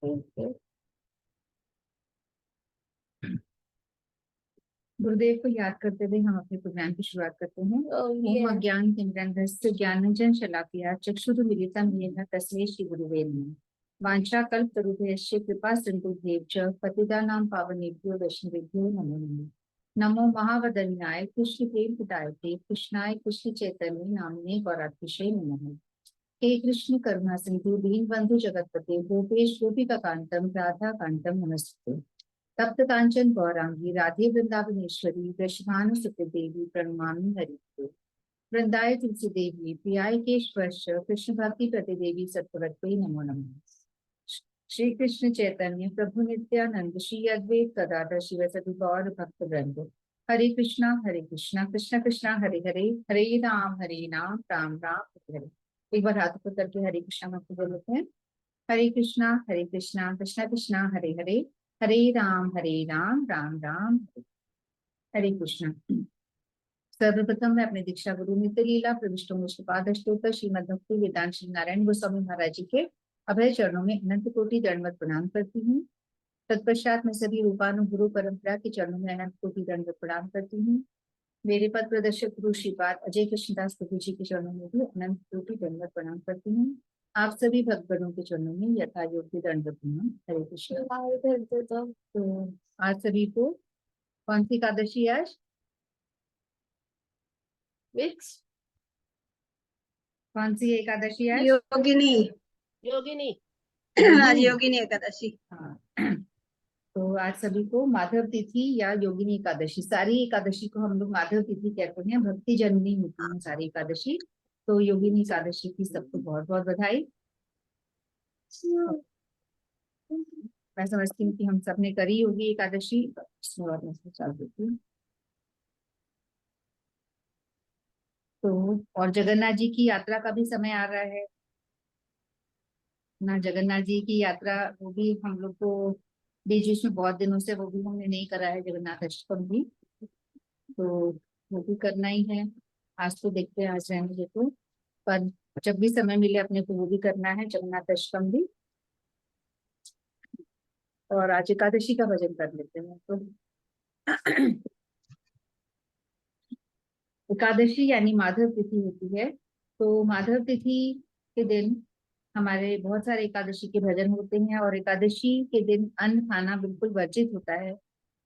Okay. गुरुदेव को याद करते हुए हम अपने प्रोग्राम की शुरुआत करते हैं। ओम अज्ञान तिमिरन्धस्य ज्ञानांजन शलाकया चक्षुरुन्मीलितं येन तस्मै श्री गुरुवे नमः। वाञ्छाकल्पतरुभ्यश्च कृपा सिन्धुभ्येव च पतितानां पावनेभ्यो वैष्णवेभ्यो नमो नमः। नमो महावदन्याय कृष्ण प्रेम पिताये कृष्णाय कृष्ण चैतन्य नामिने गौरात्मिषे नमः। हे कृष्ण करुणा सिंधु दीनबंधु जगतपते गोपेश गोपिकांतम राधा कांतम नमस्ते। तप्त कांचन गौरांगी राधे वृंदावनेश्वरी वृषभानुसुते देवी प्रणमामि हरिप्रिय। वृंदाय तुलसी देवी प्रियाय केशवश कृष्ण भक्ति प्रति देवी सत्वरत्वे नमो नमः। श्री कृष्ण चैतन्य प्रभु नित्यानंद श्री अद्वैत गदाधर शिवसदि गौर भक्त वृंद। हरे कृष्णा कृष्ण कृष्णा हरे हरे, हरे राम राम राम हरे हरे। एक बार हाथ ऊपर करके हरे कृष्णा मंत्र बोलते हैं। हरे कृष्णा कृष्ण कृष्णा हरे हरे, हरे राम राम राम हरे हरे कृष्णा। सर्वप्रथम मैं अपने दीक्षा गुरु नित्य लीला प्रविष्टो मुष्टपाद अष्टोत्तर श्रीमद भक्ति वेदांत श्री नारायण गोस्वामी महाराज जी के अभय चरणों में अनंत कोटि दंडवत प्रणाम करती हूँ। तत्पश्चात मैं सभी रूपानुगुरु परंपरा के चरणों में अनंत कोटि दंडवत प्रणाम करती हूँ। मेरे पद प्रदर्शक गुरु श्रीपाद अजय कृष्णदास प्रभु जी के चरणों में भी अनंत कोटि दंडवत प्रणाम करती हूँ। आप सभी भक्तगणों के चरणों में यथा योग्य दंडवत प्रणाम। हरे कृष्ण। तो आज सभी को कौन सी एकादशी आज? कौन सी एकादशी आज? योगिनी। योगिनी आज योगिनी एकादशी। हाँ। तो आज सभी को माधव तिथि या योगिनी एकादशी, सारी एकादशी को हम लोग माधव तिथि कहते हैं। भक्ति जननी होती है सारी एकादशी। तो योगिनी एकादशी की सबको बहुत बहुत बधाई। मैं समझती हूँ कि हम सबने करी होगी एकादशी। चल देती हूँ। तो और जगन्नाथ जी की यात्रा का भी समय आ रहा है ना। जगन्नाथ जी की यात्रा वो भी हम लोग को बीच बीच में बहुत दिनों से वो भी हमने नहीं करा है, जगन्नाथ अष्टकम भी। तो वो भी करना ही है। आज तो देखते हैं, आज रहने देते, पर जब भी समय मिले अपने को वो भी करना है, जगन्नाथ अष्टकम भी। और आज एकादशी का भजन कर लेते हैं। तो एकादशी यानी माधव तिथि होती है। तो माधव तिथि के दिन हमारे बहुत सारे एकादशी के भजन होते हैं। और एकादशी के दिन अन्न खाना बिल्कुल वर्जित होता है,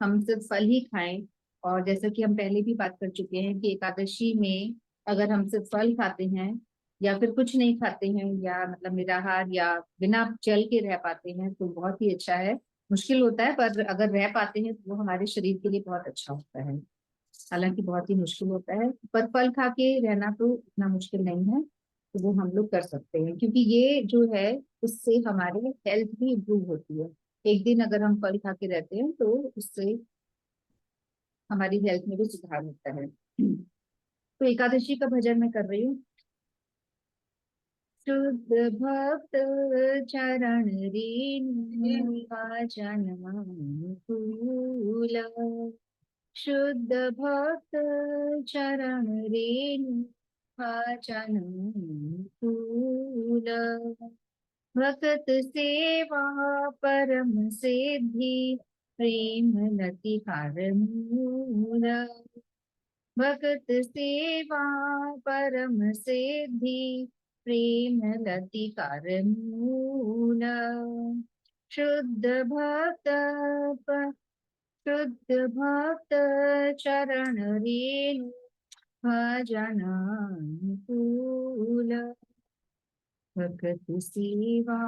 हम सिर्फ फल ही खाएं। और जैसा कि हम पहले भी बात कर चुके हैं कि एकादशी में अगर हम सिर्फ फल खाते हैं या फिर कुछ नहीं खाते हैं, या मतलब निराहार या बिना जल के रह पाते हैं, तो बहुत ही अच्छा है। मुश्किल होता है, पर अगर रह पाते हैं तो वो हमारे शरीर के लिए बहुत अच्छा होता है। हालांकि बहुत ही मुश्किल होता है, पर फल खा के रहना तो इतना मुश्किल नहीं है। तो वो हम लोग कर सकते हैं, क्योंकि ये जो है इससे हमारे हेल्थ भी इम्प्रूव होती है। एक दिन अगर हम फल खा के रहते हैं तो उससे हमारी हेल्थ में भी सुधार होता है। तो एकादशी का भजन मैं कर रही हूँ। शुद्ध भक्त चरण रेणु वाचन अनुकूल। शुद्ध भक्त चरण रेणु वाचन अनुकूल। भक्त सेवा परम सिद्धि प्रेम लति कारमूल। भक्त सेवा परम सिद्धि प्रेम लति कारमूल। शुद्ध भक्त शुद्ध भक्त चरण रेणु भजन अनुकूल। भगत सेवा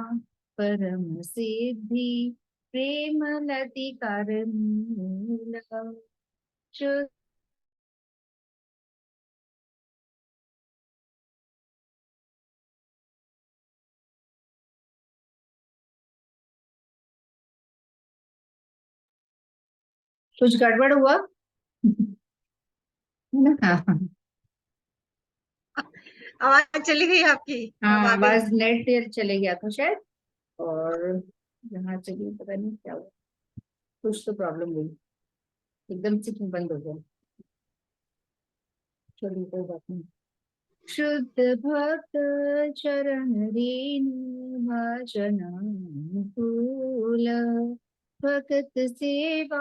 परम सिद्धि प्रेम लति कारमूल। शुद्ध कुछ गड़बड़ हुआ? हाँ, आवाज चली गई आपकी। हाँ, बस नेट चले गया था शायद। और यहाँ चलिए, पता नहीं क्या हुआ, कुछ तो प्रॉब्लम हुई, एकदम से क्यों बंद हो गया। चलिए कोई बात नहीं। शुद्ध भक्त चरण रेणु भजन अनुकूल। भगत सेवा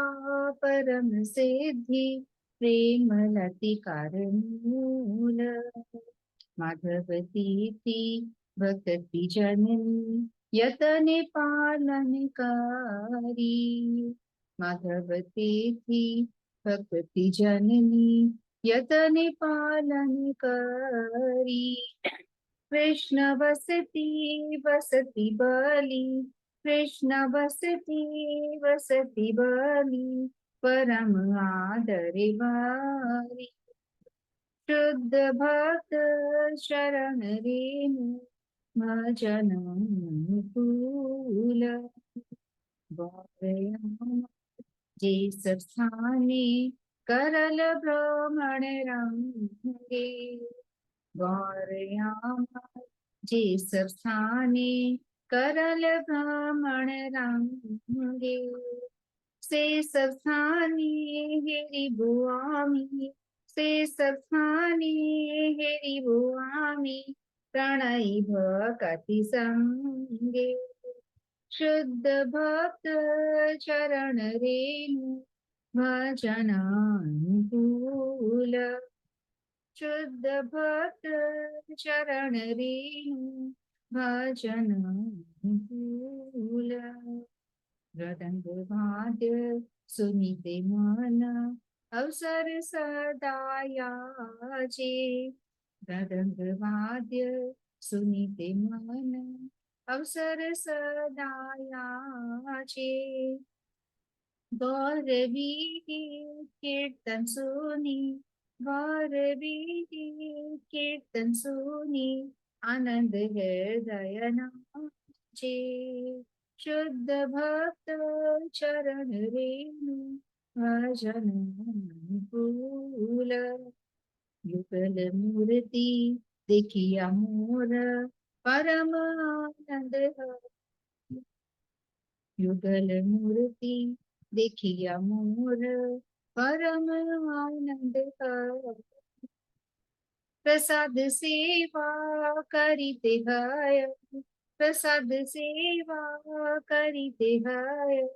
परम सिद्धि प्रेम लति मूल माधवती थी भक्ति जननी यतने पालनकारी माधवती थी भक्ति जननी यतने पालनकारी कृष्ण बसती बसती बली कृष्ण बसती बसती बली परम आदरे वारी शुद्ध भक्त शरण रेणु भजन अनुकूल गौरयाम जे सब स्थाने करल भ्रमण रंगे गौरयाम जे सब स्थाने करल भ्रमण रंगे से सब स्थाने हेरि भुआमी से सब स्थाने हेरि भुआमी प्रणयी भक्ति संगे शुद्ध भक्त चरण रेणु भजन अनुकूल शुद्ध भक्त चरण रेणु भजन अनुकूल मृदंग वाद्य सुनिते मन अवसर सदा याचे मृदंग वाद्य सुनिते मन अवसर सदा याचे गौरवी कीर्तन सुनी गौरवी कीर्तन सुनी आनंद हृदय नाचे शुद्ध भक्त चरण रेणु भजन अनुकूल युगल मूर्ति देखिया मोर परम आनंद युगल मूर्ति देखिया मोर परम आनंद प्रसाद सेवा करिते हय प्रसाद सेवा करिते हय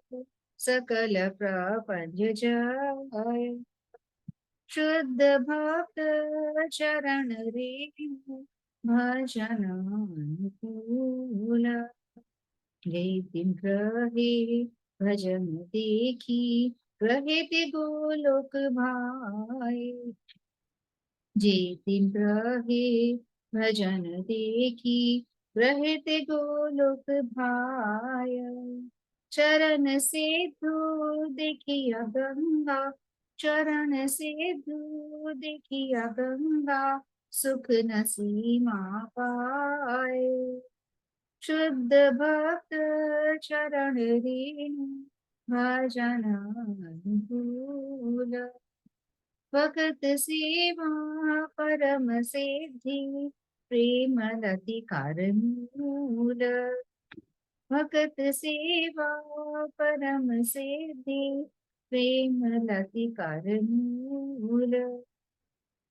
सकल प्रपंच जय शुद्ध भक्त चरण रेणु भजन अनुकूल दिन ग्रहे भजन देखी ग्रहे ते गोलोक भाई जे दिन ग्रहे भजन देखी ग्रहे ते गोलोक भाय चरण सेतु देखिया गंगा चरण सेतु देखिया गंगा सुख न सीमा पाए शुद्ध भक्त चरण रेणु भजन अनुकूल भगत सेवा परम सिद्धि प्रेम लति मूल भगत सेवा परम सिद्धि प्रेम लति मूल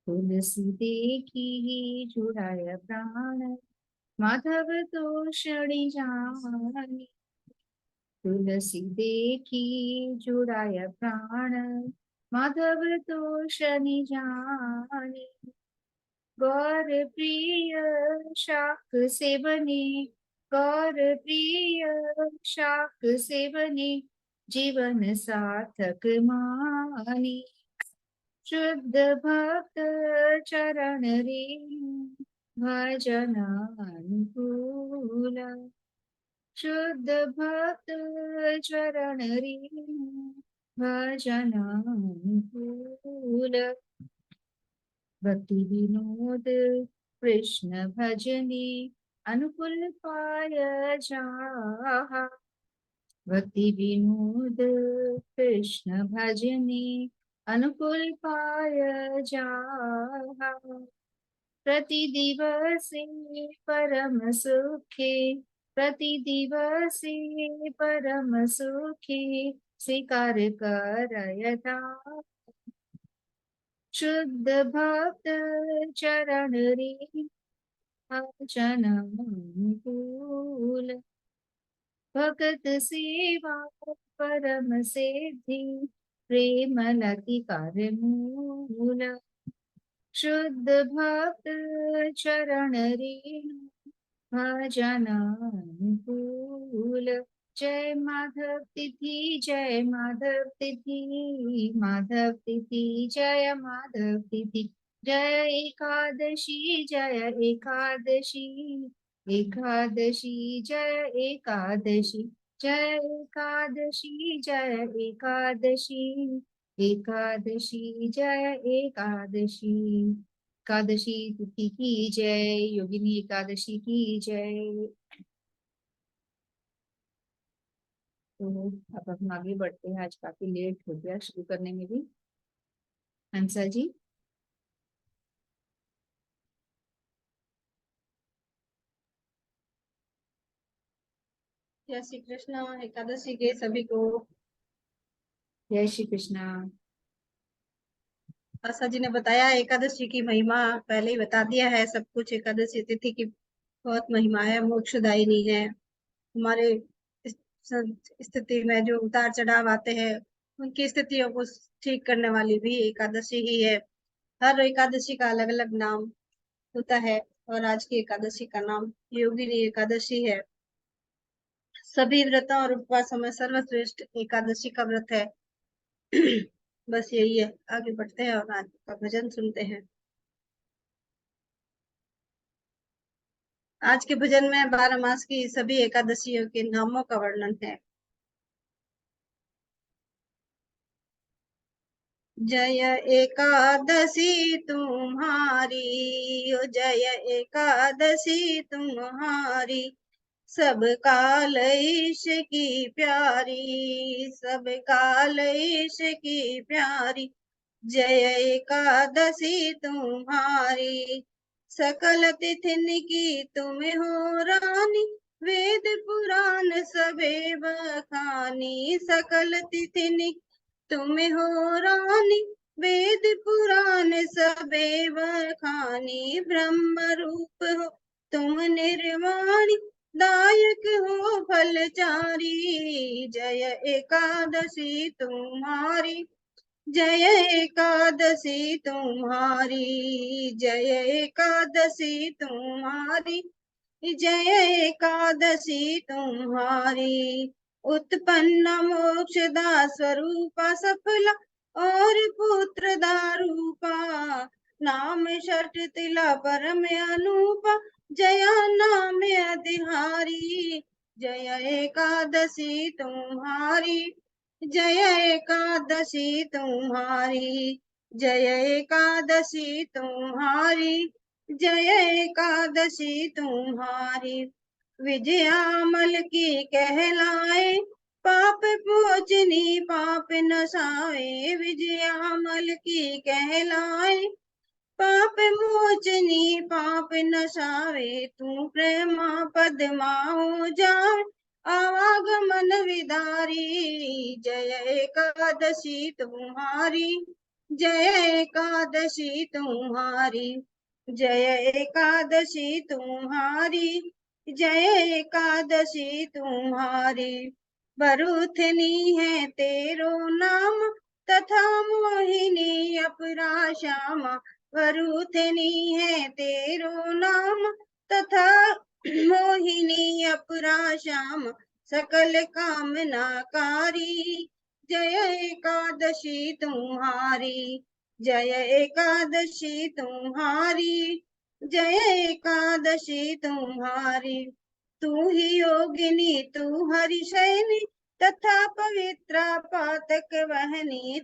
तुलसी देखी जुड़ाय प्राण माधव तोषणी जानी तुलसी देखी जुड़ाय प्राण माधव तोषणी जानी गौर प्रिय शाक सेवने गौर प्रिय शाक सेवने जीवन सार्थक मानी शुद्ध भक्त चरण रेणु भजन अनुकूल शुद्ध भक्त चरण रेणु भजन अनुकूल भक्ति विनोद कृष्ण भजनी अनुकूल पाय जाहा भक्ति विनोद कृष्ण भजनी अनुकूल पाय जाहा प्रति दिवसे परम सुखे प्रति दिवसे परम सुखे स्वीकार करयता शुद्ध भक्त चरण रेणु भजन अनुकूल भगत सेवा परम सिद्धि, प्रेम लति कर मूल, शुद्ध भक्त चरण रेणु, भजन अनुकूल। जय माधव तिथि जय माधव तिथि, माधव तिथि जय माधव तिथि, जय एकादशी जय एकादशी, एकादशी जय एकादशी, जय एकादशी जय एकादशी, एकादशी जय एकादशी। एकादशी तिथि की जय, योगिनी एकादशी की जय। तो अब हम आगे बढ़ते हैं, आज काफी लेट हो गया शुरू करने में भी। हंसा जी। जय श्री कृष्ण। एकादशी के सभी को। जय श्री कृष्णा। आशा जी ने बताया एकादशी की महिमा, पहले ही बता दिया है सब कुछ। एकादशी तिथि की बहुत महिमा है, मोक्षदायिनी है। हमारे स्थिति में जो उतार चढ़ाव आते हैं, उनकी स्थितियों को ठीक करने वाली भी एकादशी ही है। हर एकादशी का अलग अलग नाम होता है, और आज की एकादशी का नाम योगिनी एकादशी है। सभी व्रतों और उपवासों में सर्वश्रेष्ठ एकादशी का व्रत है। बस यही है। आगे बढ़ते हैं और आज का भजन सुनते हैं। आज के भजन में 12 मास की सभी एकादशियों के नामों का वर्णन है। जय एकादशी तुम्हारी, ओ जय एकादशी तुम्हारी, सब काल ईश की प्यारी, सब काल ईश की प्यारी। जय एकादशी तुम्हारी, सकल तिथिन की तुम हो रानी, वेद पुराण सबे बखानी। सकल तिथिन तुम हो रानी, वेद पुराण सबे बखानी। ब्रह्म रूप हो तुम निर्वाणी, दायक हो फलचारी। जय एकादशी तुम्हारी, जय एकादशी तुम्हारी, जय एकादशी तुम्हारी, जय एकादशी तुम्हारी। उत्पन्न मोक्षदा स्वरूपा सफला, और पुत्र दारूपा, नाम षट तिला परम अनूपा, जया नाम अधिहारी। जय एकादशी तुम्हारी, जय एकादशी तुम्हारी, जय एकादशी तुम्हारी, जय एकादशी तुम्हारी। विजयामल की कहलाए, पाप पोचनी पाप नसाए। विजयामल की कहलाए, पाप मोचनी पाप नसावे। तू प्रेमा पदमा हो जाए, आवागमन विदारी। जय एकादशी तुम्हारी, जय एकादशी तुम्हारी, जय एकादशी तुम्हारी, जय एकादशी तुम्हारी। बरूथनी है तेरो नाम, तथा मोहिनी अपरा श्यामा। वरूथनी है तेरो नाम, तथा मोहिनी अपरा श्याम। सकल कामनाकारी, जय एकादशी तुम्हारी, जय एकादशी तुम्हारी, जय एकादशी तुम्हारी। तू ही योगिनी तू हरिशयनी, तथा पवित्रा पातक वहनी।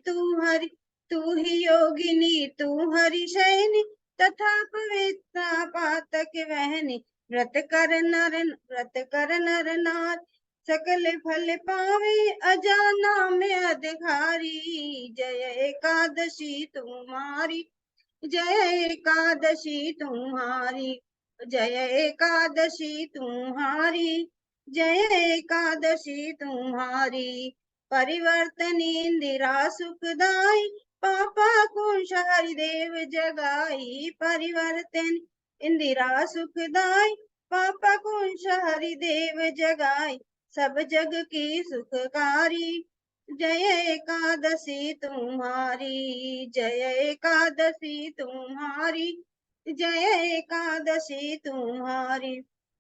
तू ही योगिनी तू हरिशयनी, तथा पवित्रा पातक वहनी। व्रत कर नर नार, सकल फल पावे अजाना में अधिकारी। जय एकादशी तुम्हारी, जय एकादशी तुम्हारी, जय एकादशी तुम्हारी, जय एकादशी तुम्हारी। परिवर्तन इंदिरा सुखदाई, पापा कुंश हरिदेव जगाई। परिवर्तन इंदिरा सुखदाई, पापा कुंश हरिदेव जगाई। सब जग की सुखकारी। जय एकादशी तुम्हारी, जय एकादशी तुम्हारी, जय एकादशी तुम्हारी।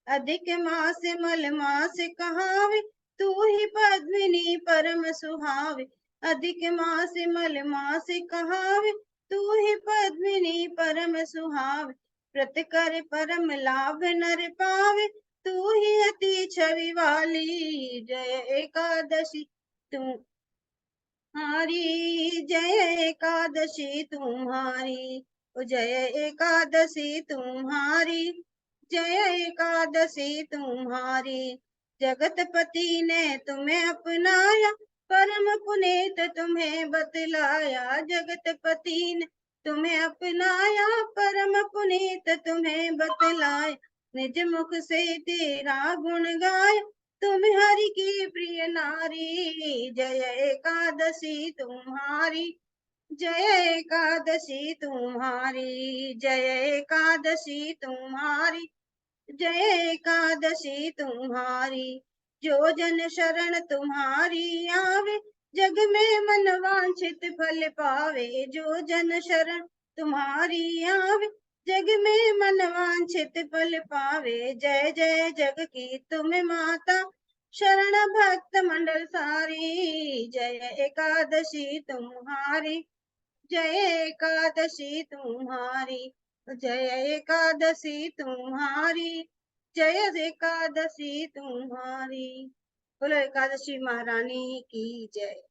अधिक मास मल मास कहावे, तू ही पद्मिनी परम सुहावे। अधिक मास मल मास कहावे, तू ही पद्मिनी परम सुहावे। व्रत कर परम लाभ नर पावे, तू ही अति छवि वाली। जय एकादशी तुम्हारी, जय एकादशी तुम्हारी, जय एकादशी तुम्हारी, जय एकादशी तुम्हारी। जगतपति ने तुम्हें अपनाया, परम पुनीत तुम्हें बतलाया। जगतपति ने तुम्हें अपनाया, परम पुनीत तुम्हें बतलाया। निज मुख से तेरा गुण गाया, तुम हरि की प्रिय नारी। जय एकादशी तुम्हारी, जय एकादशी तुम्हारी, जय एकादशी तुम्हारी, जय एकादशी तुम्हारी। जो जन शरण तुम्हारी आवे, जग में मन वांछित फल पावे। जो जन शरण तुम्हारी आवे, जग में मन वांछित फल पावे। जय जय जग की तुम माता, शरण भक्त मंडल सारी। जय एकादशी तुम्हारी, जय एकादशी तुम्हारी, जय एकादशी तुम्हारी, जय एकादशी तुम्हारी। बोलो एकादशी महारानी की जय।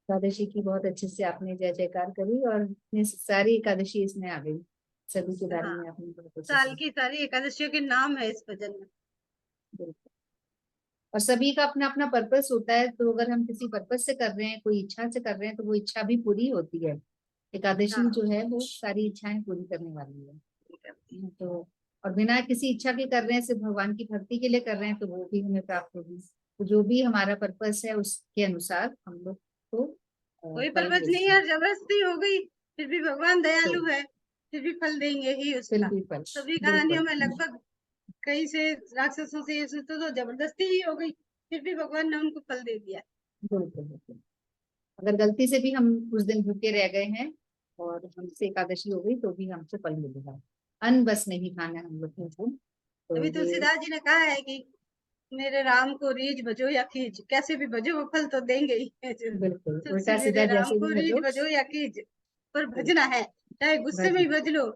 एकादशी की बहुत अच्छे से आपने जय जयकार करी और इतनी सारी एकादशी इसमें आ गई, सभी के बारे हाँ, में आपने बहुत अच्छे साल से। की सारी एकादशियों के नाम है इस भजन में। बिल्कुल। और सभी का अपना अपना पर्पस होता है, तो अगर हम किसी पर्पस से कर रहे हैं, कोई इच्छा से कर रहे हैं, तो वो इच्छा भी पूरी होती है। एकादशी हाँ, जो है वो सारी इच्छाएं पूरी करने वाली है। तो और बिना किसी इच्छा के कर रहे हैं, सिर्फ भगवान की भक्ति के लिए कर रहे हैं, तो वो भी हमें प्राप्त होगी। तो जो भी हमारा पर्पस है उसके अनुसार हम लोग को कोई फल पर्वत नहीं मिलता है। यार, जबरदस्ती हो गई, फिर भी भगवान तो दयालु है, फिर भी फल देंगे ही फिर उसका। भी फल। सभी कहानियों बिल्कुल में लगभग कई से राक्षसों से ये तो जबरदस्ती ही हो गई, फिर भी भगवान ने उनको फल दे दिया। बिल्कुल बिल्कुल। अगर गलती से भी हम उस दिन भूखे रह गए हैं और हमसे एकादशी हो गई, तो भी हमसे फल मिलेगा। अन्न बस नहीं खाना है हम लोग को। तो अभी ये तुलसीदास जी ने कहा है कि मेरे राम को रीझ भजो या कीज, कैसे भी भजो वो फल तो देंगे ही। बिल्कुल तुलसी उल्टा सीधा मेरे राम जैसे को भी रीझ भजो। भजो या कीज, पर भजना बिल्कुल है। चाहे गुस्से में भज ही भज लो,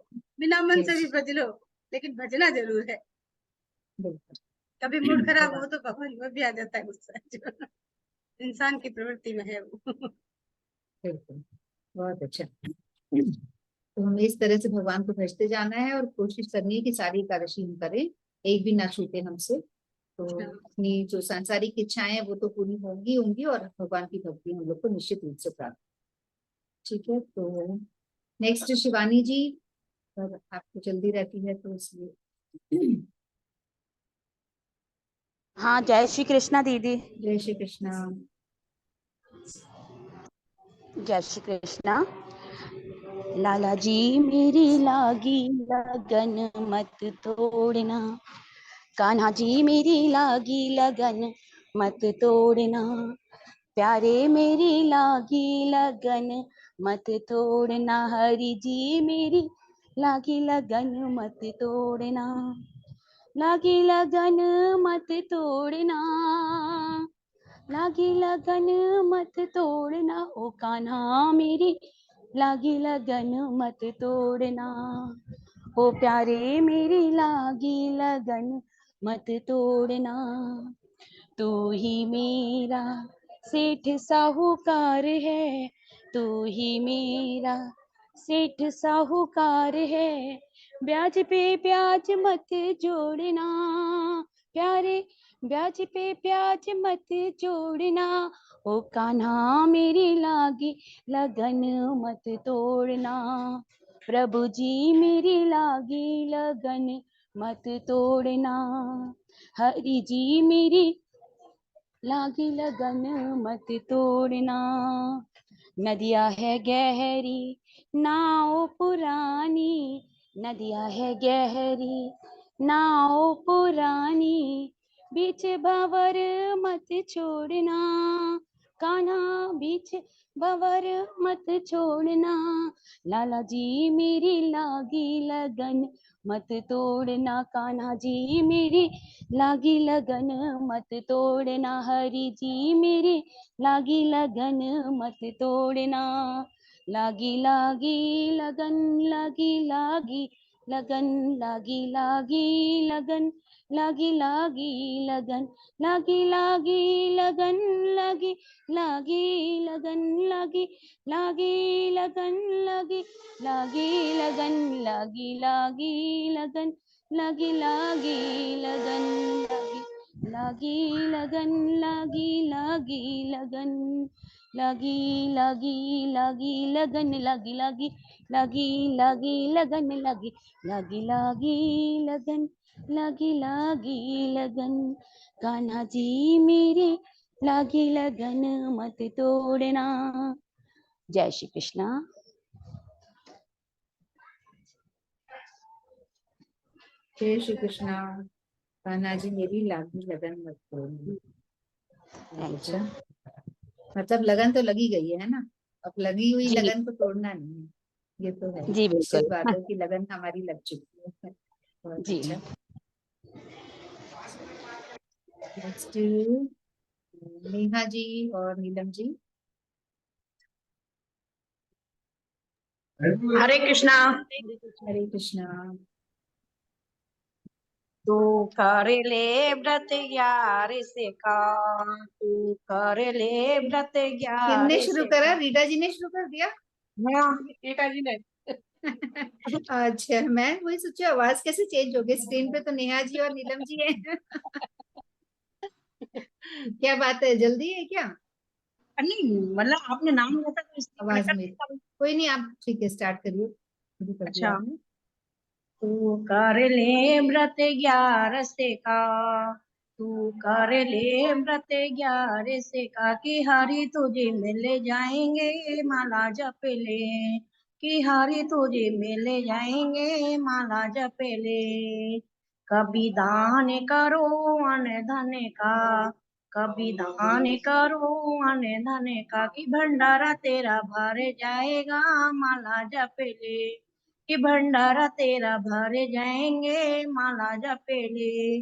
बिना मन से भी बिल्कुल भज लो, लेकिन भजना जरूर है। बिल्कुल। कभी मूड खराब हो भगवान तो भगवान में भी आ जाता है गुस्सा, जो इंसान की प्रवृत्ति में है वो। बिल्कुल बहुत अच्छा। तो हमें इस तरह से भगवान को भजते जाना है और कोशिश करनी है कि सारी एकादशी हम करें, एक भी ना छूटे हमसे। तो अपनी जो सांसारिक इच्छाएं हैं वो तो पूरी होंगी होंगी, और भगवान की भक्ति हम लोग को निश्चित रूप से प्राप्त। ठीक है, तो नेक्स्ट शिवानी जी, पर आपको जल्दी रहती है तो इसलिए। हाँ, जय श्री कृष्णा दीदी। जय श्री कृष्णा। जय श्री कृष्णा। लाला जी मेरी लागी लगन मत तोड़ना, कान्हा जी मेरी लागी लगन मत तोड़ना, प्यारे मेरी लागी लगन मत तोड़ना, हरि जी मेरी लागी लगन मत तोड़ना, लागी लगन मत तोड़ना, लागी लगन मत तोड़ना, ओ कान्हा मेरी लागी लगन मत तोड़ना, ओ प्यारे मेरी लागी लगन मत तोड़ना, तू ही मेरा सेठ साहूकार है, तू ही मेरा सेठ साहूकार है, ब्याज पे ब्याज मत जोड़ना, प्यारे ब्याज पे ब्याज मत जोड़ना, ओ कान्हा मेरी लागी लगन मत तोड़ना, प्रभु जी मेरी लागी लगन मत तोड़ना, हरि जी मेरी लागी लगन मत तोड़ना, नदिया है गहरी नाव पुरानी, नदिया है गहरी नाव पुरानी बीच भंवर मत छोड़ना, कान्हा बीच भंवर मत छोड़ना, लाला जी मेरी लागी लगन मत तोड़ना, कान्हा जी मेरी लागी लगन मत तोड़ना, हरि जी मेरी लागी लगन मत तोड़ना, लागी लागी लगन लागी लागी लगन लागी लागी लगन लागी लागी लगन लागी लागी लगन लागी लागी लगन लागी लागी लगन लागी लागी लगन लागी लागी लगन लागी लागी लगन लागी लगन लागी लागी लगन लागी लागी लागी लगन लागी लागी लागी लागी लगन लागी लागी लागी लगन लागी लागी लगन, कान्हा जी मेरे लागी लगन मत तोड़ना। जय श्री कृष्णा। जय श्री कृष्णा। कान्हा जी मेरी लागी लगन मत तोड़ना। Thank you. अच्छा, मतलब लगन तो लगी गई है ना, अब लगी हुई जी लगन को तोड़ना नहीं है, ये तो है, जी निश्चित बिल्कुल। बात है कि लगन हमारी लग चुकी है। बहुत जी अच्छा। नेक्स्ट नेहा जी और नीलम जी। हरे कृष्णा। हरे कृष्णा। तू कर ले व्रत 11 से का, तू कर ले व्रत किसने 11 शुरू से करा? का। रीटा जी ने शुरू कर दिया? हाँ, रीटा जी ने। अच्छा, मैं वही सोची आवाज कैसे चेंज हो गई, स्क्रीन पे तो नेहा जी और नीलम जी है। क्या बात है, जल्दी है क्या? नहीं मतलब आपने नाम लिया था तो इसलिए मैंने आवाज कर में दिया। कोई नहीं, आप ठीक है, स्टार्ट करिए, शुरू कर दिया अच्छा, आपने। तू कर ले व्रत 11 से का, तू कर ले व्रत 11 से का, कि हरि तुझे मिल जाएंगे माला जप ले, कि हरि तुझे मिल जाएंगे माला जप ले। कभी दान करो अन धन का, कभी दान करो अन धन का, कि भंडारा तेरा भर जाएगा माला जप ले, कि भंडारा तेरा भर जाएंगे माला जप ले।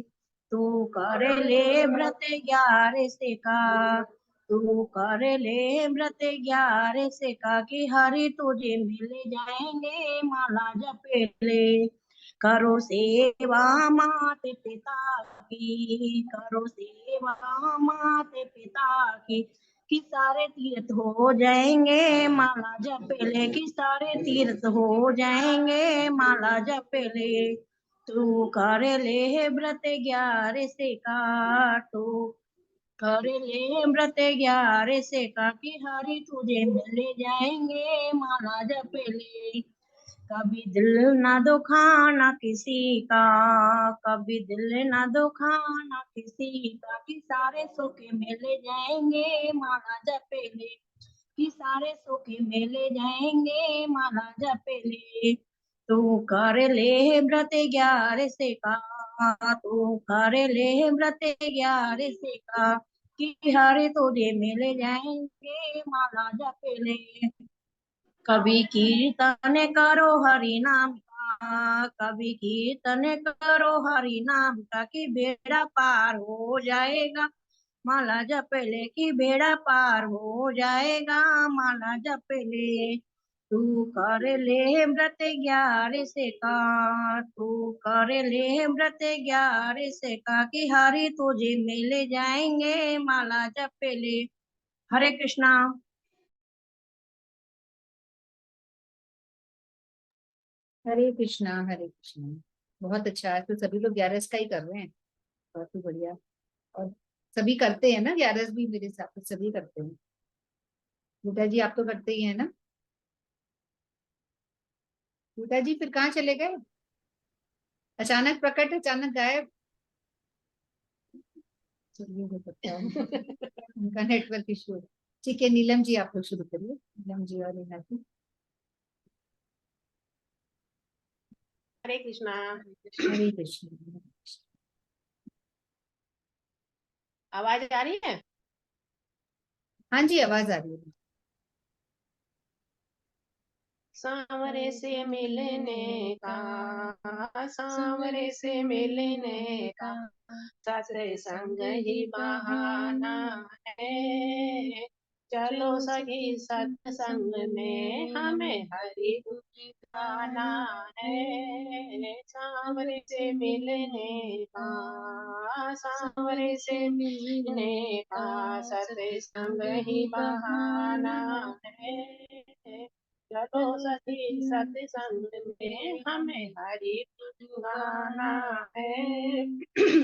तू कर ले व्रत 11 से का, तू कर ले व्रत 11 से का, कि हरि तुझे मिल जाएंगे माला जप ले। करो सेवा मात पिता की, करो सेवा मात पिता की, कि सारे तीर्थ हो जाएंगे माला जप ले, कि सारे तीर्थ हो जाएंगे माला जप ले। तू कर ले व्रत 11 से का, तू कर ले व्रत 11 से का, कि हरि तुझे मिल जाएंगे माला जप ले। कभी दिल ना दुखाना किसी का, कभी दिल ना दुखाना किसी का, कि सारे सुख मिल जाएंगे माला जप ले, कि सारे सुख मिल जाएंगे माला जप ले। तू कर ले व्रत 11 से का, तू कर ले व्रत 11 से का, कि हरे तुझे मिल जाएंगे माला जप ले। कभी कीर्तन करो हरि नाम का, कभी कीर्तन करो हरि नाम का, कि बेड़ा पार हो जाएगा माला जप ले, कि बेड़ा पार हो जाएगा माला जप ले। तू कर ले व्रत 11 से का, तू कर ले व्रत 11 से का, कि हरि तुझे मिल जाएंगे माला जप ले। हरे कृष्णा। हरे कृष्णा। हरे कृष्णा। बहुत अच्छा है, तो सभी लोग 11 का ही कर रहे हैं, बहुत ही बढ़िया। और सभी करते हैं ना 11 भी, मेरे हिसाब से सभी करते हैं। रीटा जी आप तो करते ही है ना? रीटा जी फिर कहाँ चले गए? अचानक प्रकट, अचानक गायब। चलिए, हो सकता है उनका नेटवर्क इशू। ठीक है, नीलम जी आप लोग शुरू करिए, नीलम जी और नेहा जी। हरे कृष्णा। हरे कृष्ण। आवाज आ रही है? हाँ जी, आवाज आ रही है। सांवरे से मिलने का, सांवरे से मिलने का, सत्संग ही बहाना है। चलो सखी सत्संग में हमें हरि गुण गाना है। सांवरे से मिलने का, सांवरे से मिलने का, सत्संग ही बहाना है। चलो सखी सत्संग में हमें हरि गुण गाना है।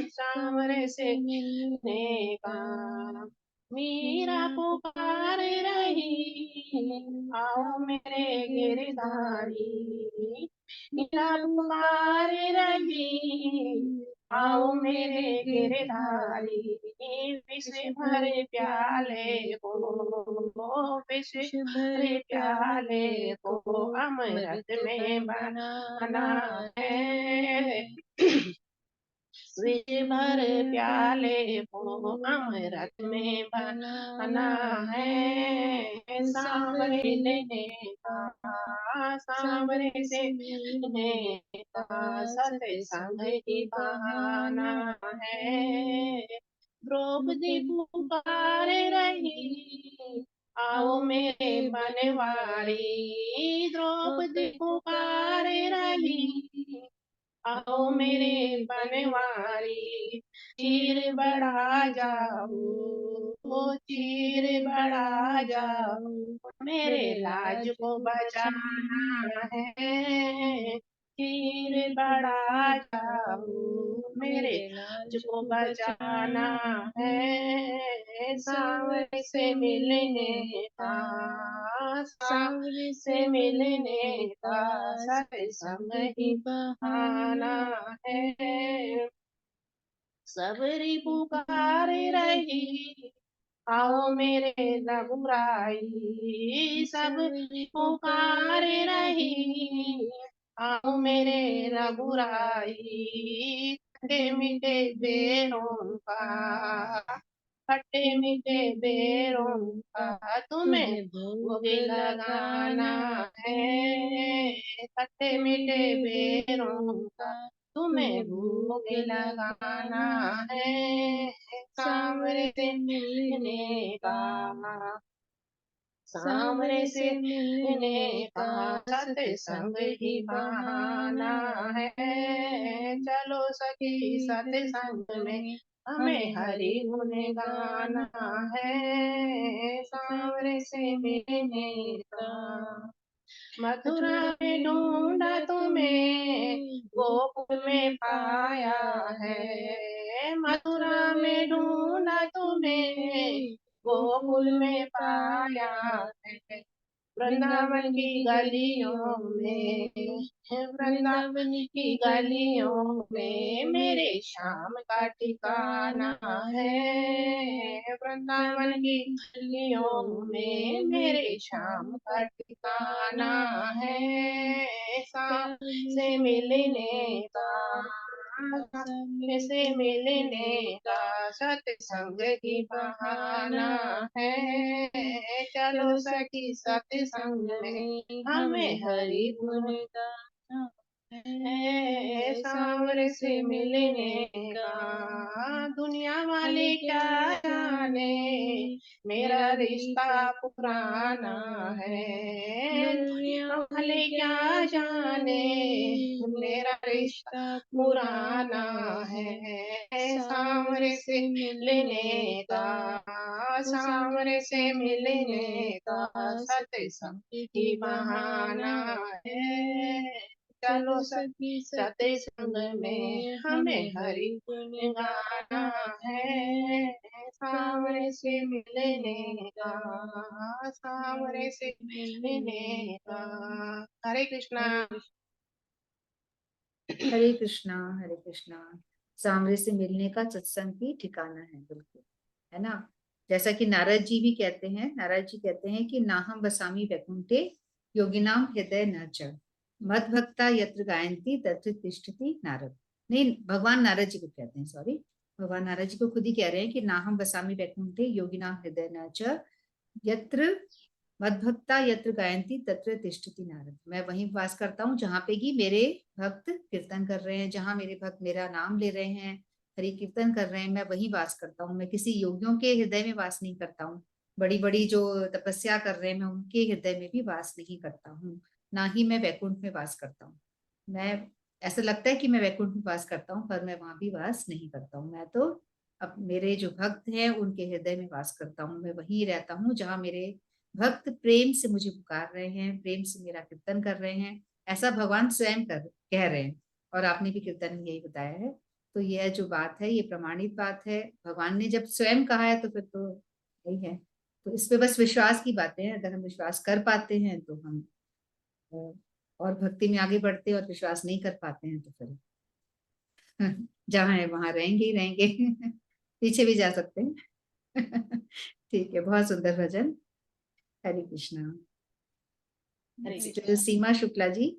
सांवरे से मिलने का। मीरा पुकार रही, आओ मेरे गिरधारी। मीरा पुकार रही, आओ मेरे गिरधारी। विश्व भरे प्याले को, विश्व भरे प्याले को अमृत में बनाना है। विश्व भर प्याले को अमृत में बनाना है। सांवरे लेने का, सांवरे से मिलने का, सत्संग ही बहाना है। द्रौपदी पुकार रही, आओ मेरे बनवारी। द्रौपदी पुकार रही, आओ मेरे बनवारी। चीर बढ़ा जाओ, ओ चीर बढ़ा जाओ, मेरे लाज को बचाना है। चीर बढ़ा जाओ, मेरे लाज को बचाना है। सांवरे से मिलने का, सांवरे से मिलने का, सत्संग ही बहाना है। सबरी पुकार रही, आओ मेरे रघुराई। सब पुकार रही, आओ मेरे रघुराई। खट्टे मीठे बेरों का, खट्टे मीठे बेरों का तुम्हें भोग लगाना है। खट्टे मीठे बेरों का तुम्हें भोग लगाना है। सांवरे से मिलने का, सांवरे से मिलने का, सत्संग ही बहाना है। चलो सखी सत्संग में हमें हरि गुण गाना है। सांवरे से मिलने का। मथुरा में ढूंढा तुम्हें, गोकुल में पाया है। मथुरा में ढूंढा तुम्हें, गोकुल में पाया है। वृंदावन की गलियों में, वृंदावन की गलियों में मेरे श्याम का ठिकाना है। वृंदावन की गलियों में मेरे श्याम का ठिकाना है। शाम से मिलने का, शाम से मिलने का, सत्संग की बहाना है। चलो सखी सत्संग में हमें हरि गुण गाना है। सांवरे से मिलने का। दुनिया वाले क्या जाने, मेरा रिश्ता पुराना है। दुनिया वाले क्या जाने, मेरा रिश्ता पुराना है। सांवरे से मिलने का, सांवरे से मिलने का, सत्संग की बहाना है। चलो सखी सत्संग में हमें हरि गुण गाना है। सांवरे से मिलने का, सांवरे से मिलने का। हरे कृष्णा। हरे कृष्णा। हरे कृष्णा। सांवरे से मिलने का सत्संग ही ठिकाना है, बिल्कुल, है ना। जैसा कि नारद जी भी कहते हैं, नारद जी कहते हैं कि नाहम बसामी वैकुंठे, योगिनाम हृदय न च। मद भक्ता यत्र गायन्ति तत्र तिष्ठति नारद। नहीं, भगवान नारद जी को कहते हैं, सॉरी, भगवान नारद जी को खुद ही कह रहे हैं कि नाहम वसामि वैकुंठे योगिना हृदय न च यत्र मद्भक्ता यत्र गायन्ति तत्र तिष्ठति नारद। मैं वहीं वास करता हूँ जहाँ पे कि मेरे भक्त कीर्तन कर रहे हैं, जहाँ मेरे भक्त मेरा नाम ले रहे हैं, हरि कीर्तन कर रहे हैं, मैं वहीं वास करता हूँ। मैं किसी योगियों के हृदय में वास नहीं करता हूँ, बड़ी बड़ी जो तपस्या कर रहे हैं मैं उनके हृदय में भी वास नहीं करता हूँ, ना ही मैं वैकुंठ में वास करता हूँ। मैं, ऐसा लगता है कि मैं वैकुंठ में वास करता हूँ, पर मैं वहां भी वास नहीं करता हूँ। मैं तो अब मेरे जो भक्त हैं उनके हृदय में वास करता हूँ। मैं वहीं रहता हूँ जहाँ मेरे भक्त प्रेम से मुझे पुकार रहे हैं, प्रेम से मेरा कीर्तन कर रहे हैं, ऐसा भगवान स्वयं कह रहे हैं। और आपने भी कीर्तन में यही बताया है। तो यह जो बात है ये प्रमाणित बात है, भगवान ने जब स्वयं कहा है तो फिर तो यही है। तो इस पे बस विश्वास की बातें हैं, अगर हम विश्वास कर पाते हैं तो हम और भक्ति में आगे बढ़ते हैं, और विश्वास नहीं कर पाते हैं तो फिर जहाँ है वहां रहेंगे ही रहेंगे पीछे भी जा सकते हैं ठीक है, बहुत सुंदर भजन। हरे कृष्णा। हरे नेक्स्ट कृष्णा। सीमा शुक्ला जी।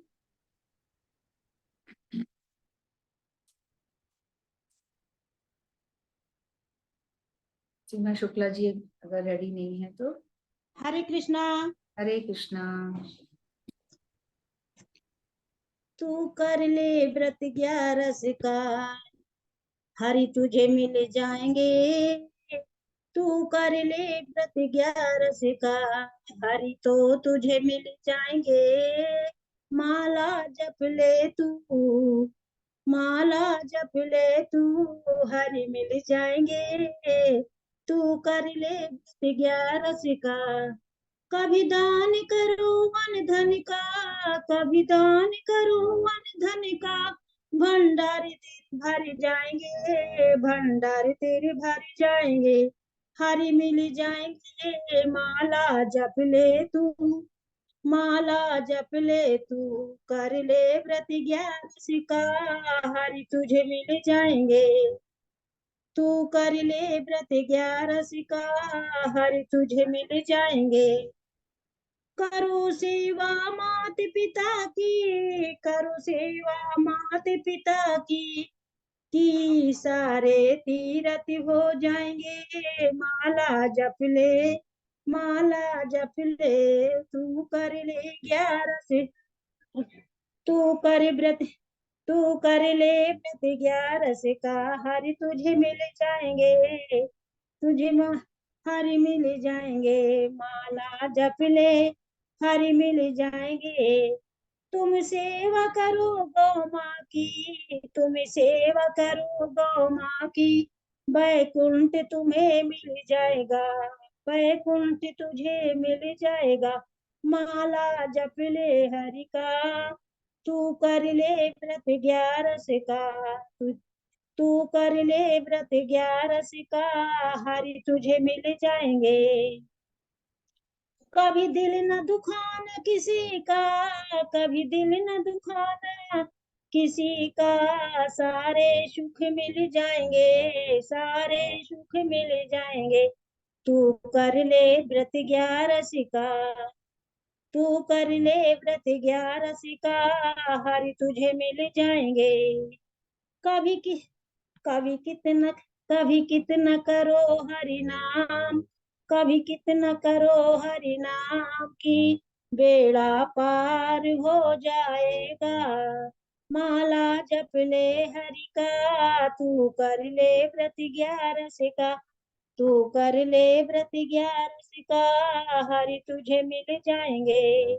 सीमा शुक्ला जी अगर रेडी नहीं है तो। हरे कृष्णा। हरे कृष्णा। तू कर ले व्रत 11 का, हरि तुझे मिल जाएंगे। तू कर ले व्रत 11 का, हरि तो तुझे मिल जाएंगे। माला जप ले तू, माला जप ले तू, हरि मिल जाएंगे। तू कर ले व्रत 11 का, कभी दान करो वन धन का, कभी दान करो वन धन का, भंडारे तेरे भर जाएंगे, भंडारे तेरे भर जाएंगे। हरि मिल जाएंगे। माला जप ले तू, माला जप ले तू, कर ले व्रत 11 का, हरि तुझे मिल जाएंगे। तू कर ले व्रत 11 का, हरि तुझे मिल जाएंगे। करो सेवा मात पिता की, करो सेवा मात पिता की सारे तीरथ हो जाएंगे। माला जप ले, माला जप ले, तू कर ले 11 तू कर व्रत, तू कर ले व्रत 11 का, हरि तुझे मिल जाएंगे। तुझे हरि मिल जाएंगे। माला जप ले, हरि मिल जाएंगे। तुम सेवा करो गौ माँ की, तुम सेवा करो गौ माँ की, वैकुंठ तुम्हें मिल जाएगा, वैकुंठ तुझे मिल जाएगा। माला जप ले हरि का, तू कर ले व्रत 11 का, तू कर ले व्रत 11 का, हरि तुझे मिल जाएंगे। कभी दिल न दुखाना किसी का, कभी दिल न दुखाना किसी का, सारे सुख मिल जाएंगे, सारे सुख मिल जाएंगे। तू कर ले व्रत 11 का, तू कर ले व्रत 11 का, हरि तुझे मिल जाएंगे। कभी कि कभी कितना, कभी कितना करो हरि नाम, कभी कितना करो हरि नाम की, बेड़ा पार हो जाएगा। माला जप ले हरि का, तू कर ले व्रत 11 का, तू कर ले व्रत 11 का, हरि तुझे मिल जाएंगे।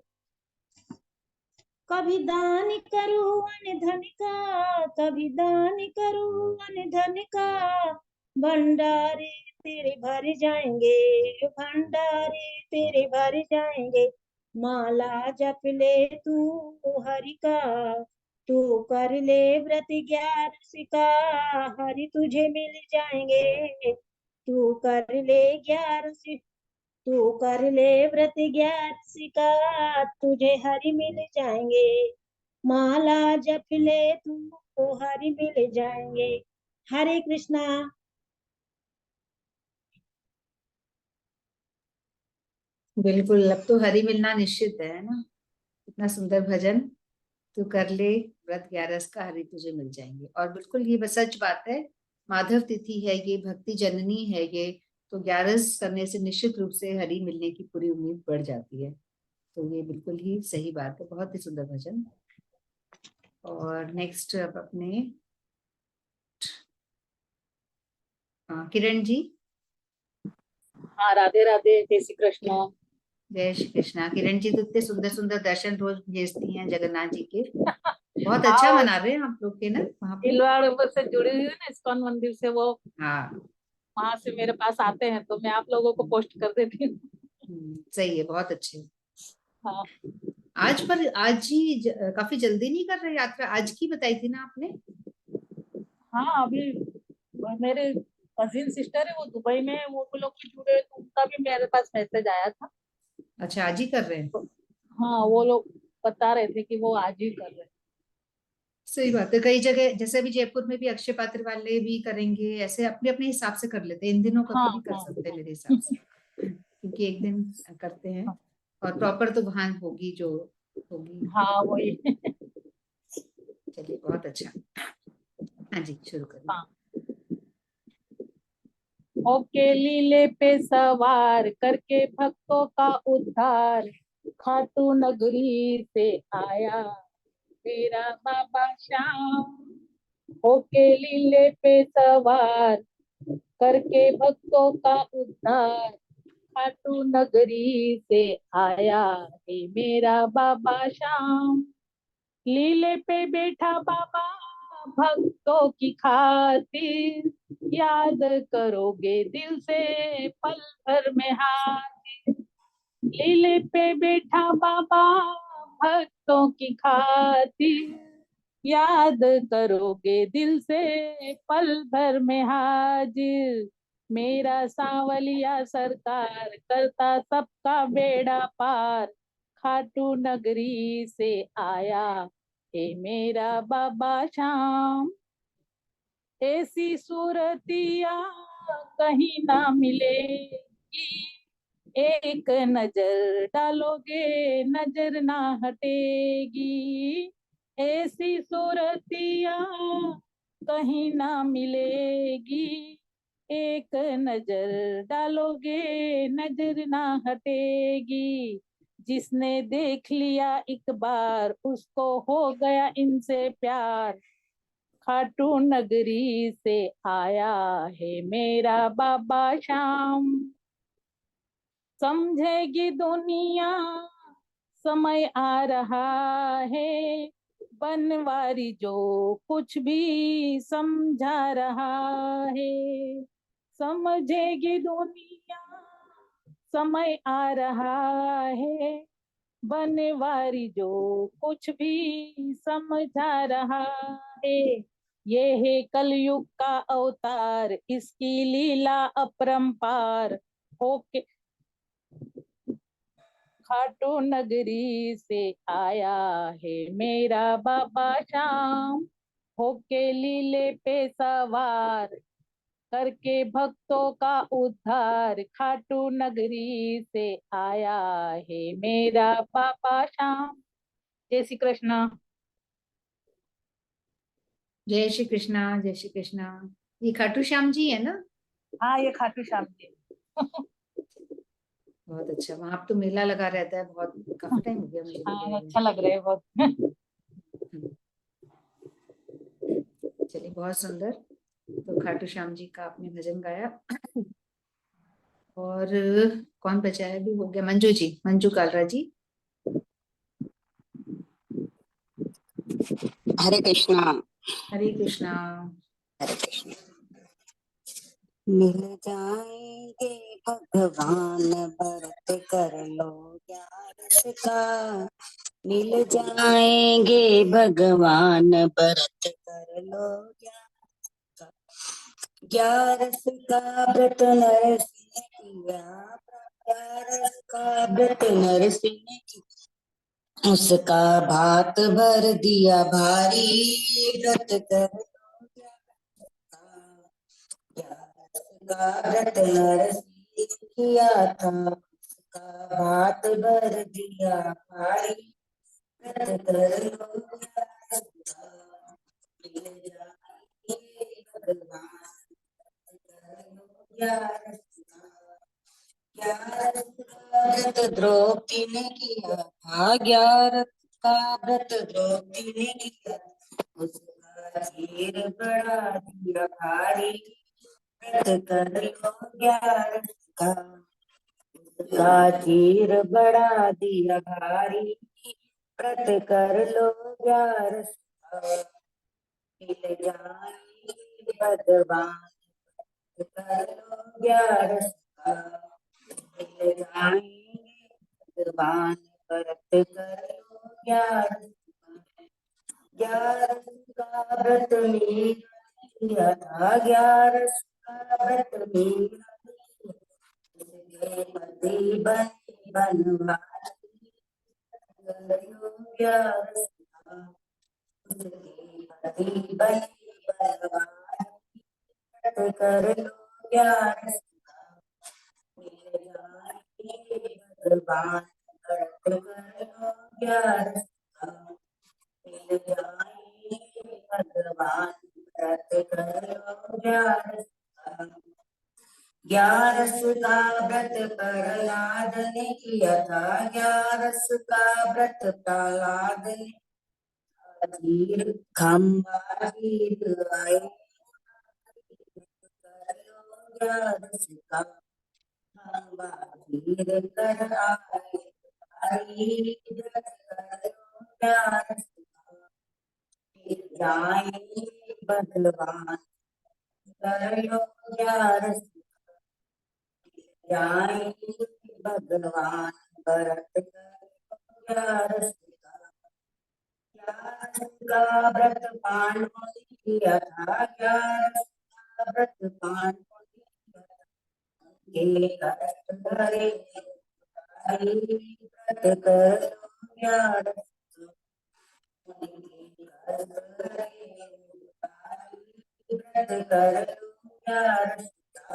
कभी दान करो अन धन का, कभी दान करो अन धन का, भंडारे तेरे भर जाएंगे, भंडारे तेरे भर जाएंगे। माला जप ले तू हरि का, तू कर ले व्रत 11 का, हरि तुझे मिल जाएंगे। तू कर ले 11, तू कर ले व्रत 11 का, तुझे हरि मिल जाएंगे। माला जप ले तू, तो हरि मिल जाएंगे। हरे कृष्णा। बिल्कुल, अब तो हरि मिलना निश्चित है ना। इतना सुंदर भजन। तो कर ले व्रत 11 का, हरि तुझे मिल जाएंगे। और बिल्कुल ये बस सच बात है, माधव तिथि है ये, भक्ति जननी है ये, तो 11 करने से निश्चित रूप से हरि मिलने की पूरी उम्मीद बढ़ जाती है। तो ये बिल्कुल ही सही बात है, बहुत ही सुंदर भजन। और नेक्स्ट अब अपने किरण जी। हाँ, राधे राधे, जय श्री कृष्ण। जय श्री कृष्णा। किरण जी तो इतने सुंदर सुंदर दर्शन रोज भेजती हैं जगन्नाथ जी के, बहुत अच्छा हाँ, मना रहे हैं आप लोग के ना वहाँ पे। भीलवाड़ा से जुड़ी हुई है ना इस्कॉन मंदिर से, वो हाँ वहां से मेरे पास आते हैं तो मैं आप लोगों को पोस्ट कर देती हूँ। सही है, बहुत अच्छे। हाँ आज पर आज ही काफी जल्दी नहीं कर रहे यात्रा, आज की बताई थी ना आपने? हाँ, अभी मेरे कजिन सिस्टर है, वो दुबई में है, वो लोग भी जुड़े हैं, तो उनका भी मेरे पास मैसेज आया था। अच्छा आज ही कर रहे हैं। तो हाँ, वो लोग बता रहे थे कि वो आज ही कर रहे हैं। सही बात है, कई जगह जैसे अभी जयपुर में भी अक्षय पात्र वाले भी करेंगे, ऐसे अपने अपने हिसाब से कर लेते हैं, इन दिनों हाँ कभी भी कर हाँ सकते हैं हाँ मेरे हिसाब से, क्योंकि एक दिन करते हैं। और प्रॉपर तो वहां होगी जो होगी। हाँ, वही। चलिए बहुत अच्छा। हाँ जी शुरू करिए। हाँ, होके लीले पे सवार करके भक्तों का उद्धार, खाटू नगरी से आया मेरा बाबा श्याम। होके लीले पे सवार करके भक्तों का उद्धार, खाटू नगरी से आया है मेरा बाबा श्याम। लीले पे बैठा बाबा भक्तों की खातिर, याद करोगे दिल से पल भर में हाजिर। लीले पे बैठा बाबा भक्तों की खातिर, याद करोगे दिल से पल भर में हाजिर। मेरा सांवलिया सरकार करता सबका बेड़ा पार, खाटू नगरी से आया हे मेरा बाबा श्याम। ऐसी सूरतिया कहीं ना मिलेगी, एक नजर डालोगे नजर ना हटेगी। ऐसी सूरतिया कहीं ना मिलेगी, एक नजर डालोगे नजर ना हटेगी। जिसने देख लिया एक बार उसको हो गया इनसे प्यार, खाटू नगरी से आया है मेरा बाबा श्याम। समझेगी दुनिया समय आ रहा है, बनवारी जो कुछ भी समझा रहा है। समझेगी दुनिया समय आ रहा है, बनवारी जो कुछ भी समझा रहा है। ये है कलयुग का अवतार, इसकी लीला अपरंपार। होके खाटू नगरी से आया है मेरा बाबा श्याम। होके लीले पे सवार करके भक्तों का उद्धार, खाटू नगरी से आया है मेरा बाबा श्याम। जय श्री कृष्ण। जय श्री कृष्णा, जय श्री कृष्णा। ये खाटू श्याम जी है ना? हाँ, ये खाटू श्याम जी। बहुत अच्छा, वहां तो मेला लगा रहता है बहुत, काफी टाइम हो गया मुझे भी गए हाँ, हुए। अच्छा लग रहा है बहुत। हम्म, चलिए बहुत सुंदर। तो खाटू श्याम जी का आपने भजन गाया। और कौन बचा है? भी हो गया मंजू जी, मंजू कालरा जी। हरे कृष्णा। हरे कृष्णा। हरे कृष्णा। मिल जाएंगे भगवान भरत कर लो 11 का, मिल जाएंगे भगवान भरत कर लो 11 का व्रत नरसिंह किया, 11 का व्रत नरसिंह ने किया, उसका भात भर दिया भारी, व्रत कर लो 11 का व्रत नरसिंह किया था, उसका भात भर दिया भारी, व्रत कर लो व्रत द्रौपदी ने किया था, 11 का व्रत द्रौपदी ने किया, उसका खीर बड़ा दिया भारी, व्रत कर लो 11 का, उसका खीर बड़ा दिया भारी, व्रत कर लो 11 का, मिल जाएंगे भगवान, कर लो 11 का, मिल जाएंगे भगवान, व्रत कर लो 11 का व्रत मेरा किया था, 11 का व्रत मेरा उसके पति बने बनवारी, कर लो 11 का, उसके पति बने बनवारी, व्रत कर लो 11 का, मिल जाएंगे भगवान, व्रत कर लो 11 का, मिल जाएंगे भगवान, व्रत कर लो 11 का, 11 का व्रत प्रहलाद ने किया था, 11 का व्रत प्रहलाद ने, खीर खंबा खीर आए, कर लो 11 का, खंबा खीर कर आए, व्रत कर लो 11 का, मिल जाएंगे भगवान, कर लो 11 का, जाएंगे भगवान, व्रत कर लो 11 का, 11 का व्रत पांडवों ने किया था, 11 का व्रत पांडवों ने किया था, के कष्ट हरे हरि, व्रत कर लो 11 का, उनके कष्ट हरे हरि, व्रत कर लो 11 का,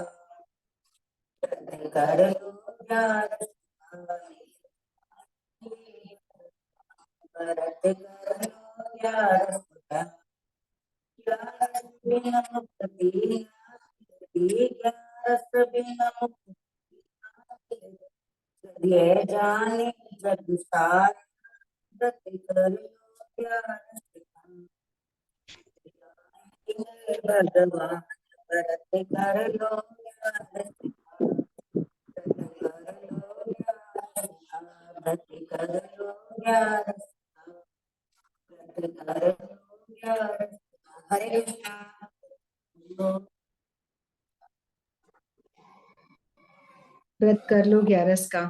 व्रत कर लो 11 का, व्रत कर लो 11 का, 11 बिना मुक्ति नाती, 11 बिना मुक्ति ये जाने जग सार, व्रत कर लो 11 का, भगवान, व्रत कर लो 11 का, व्रत कर लो 11 का, व्रत कर लो 11 का, हरे कृष्णा। व्रत कर लो 11 का।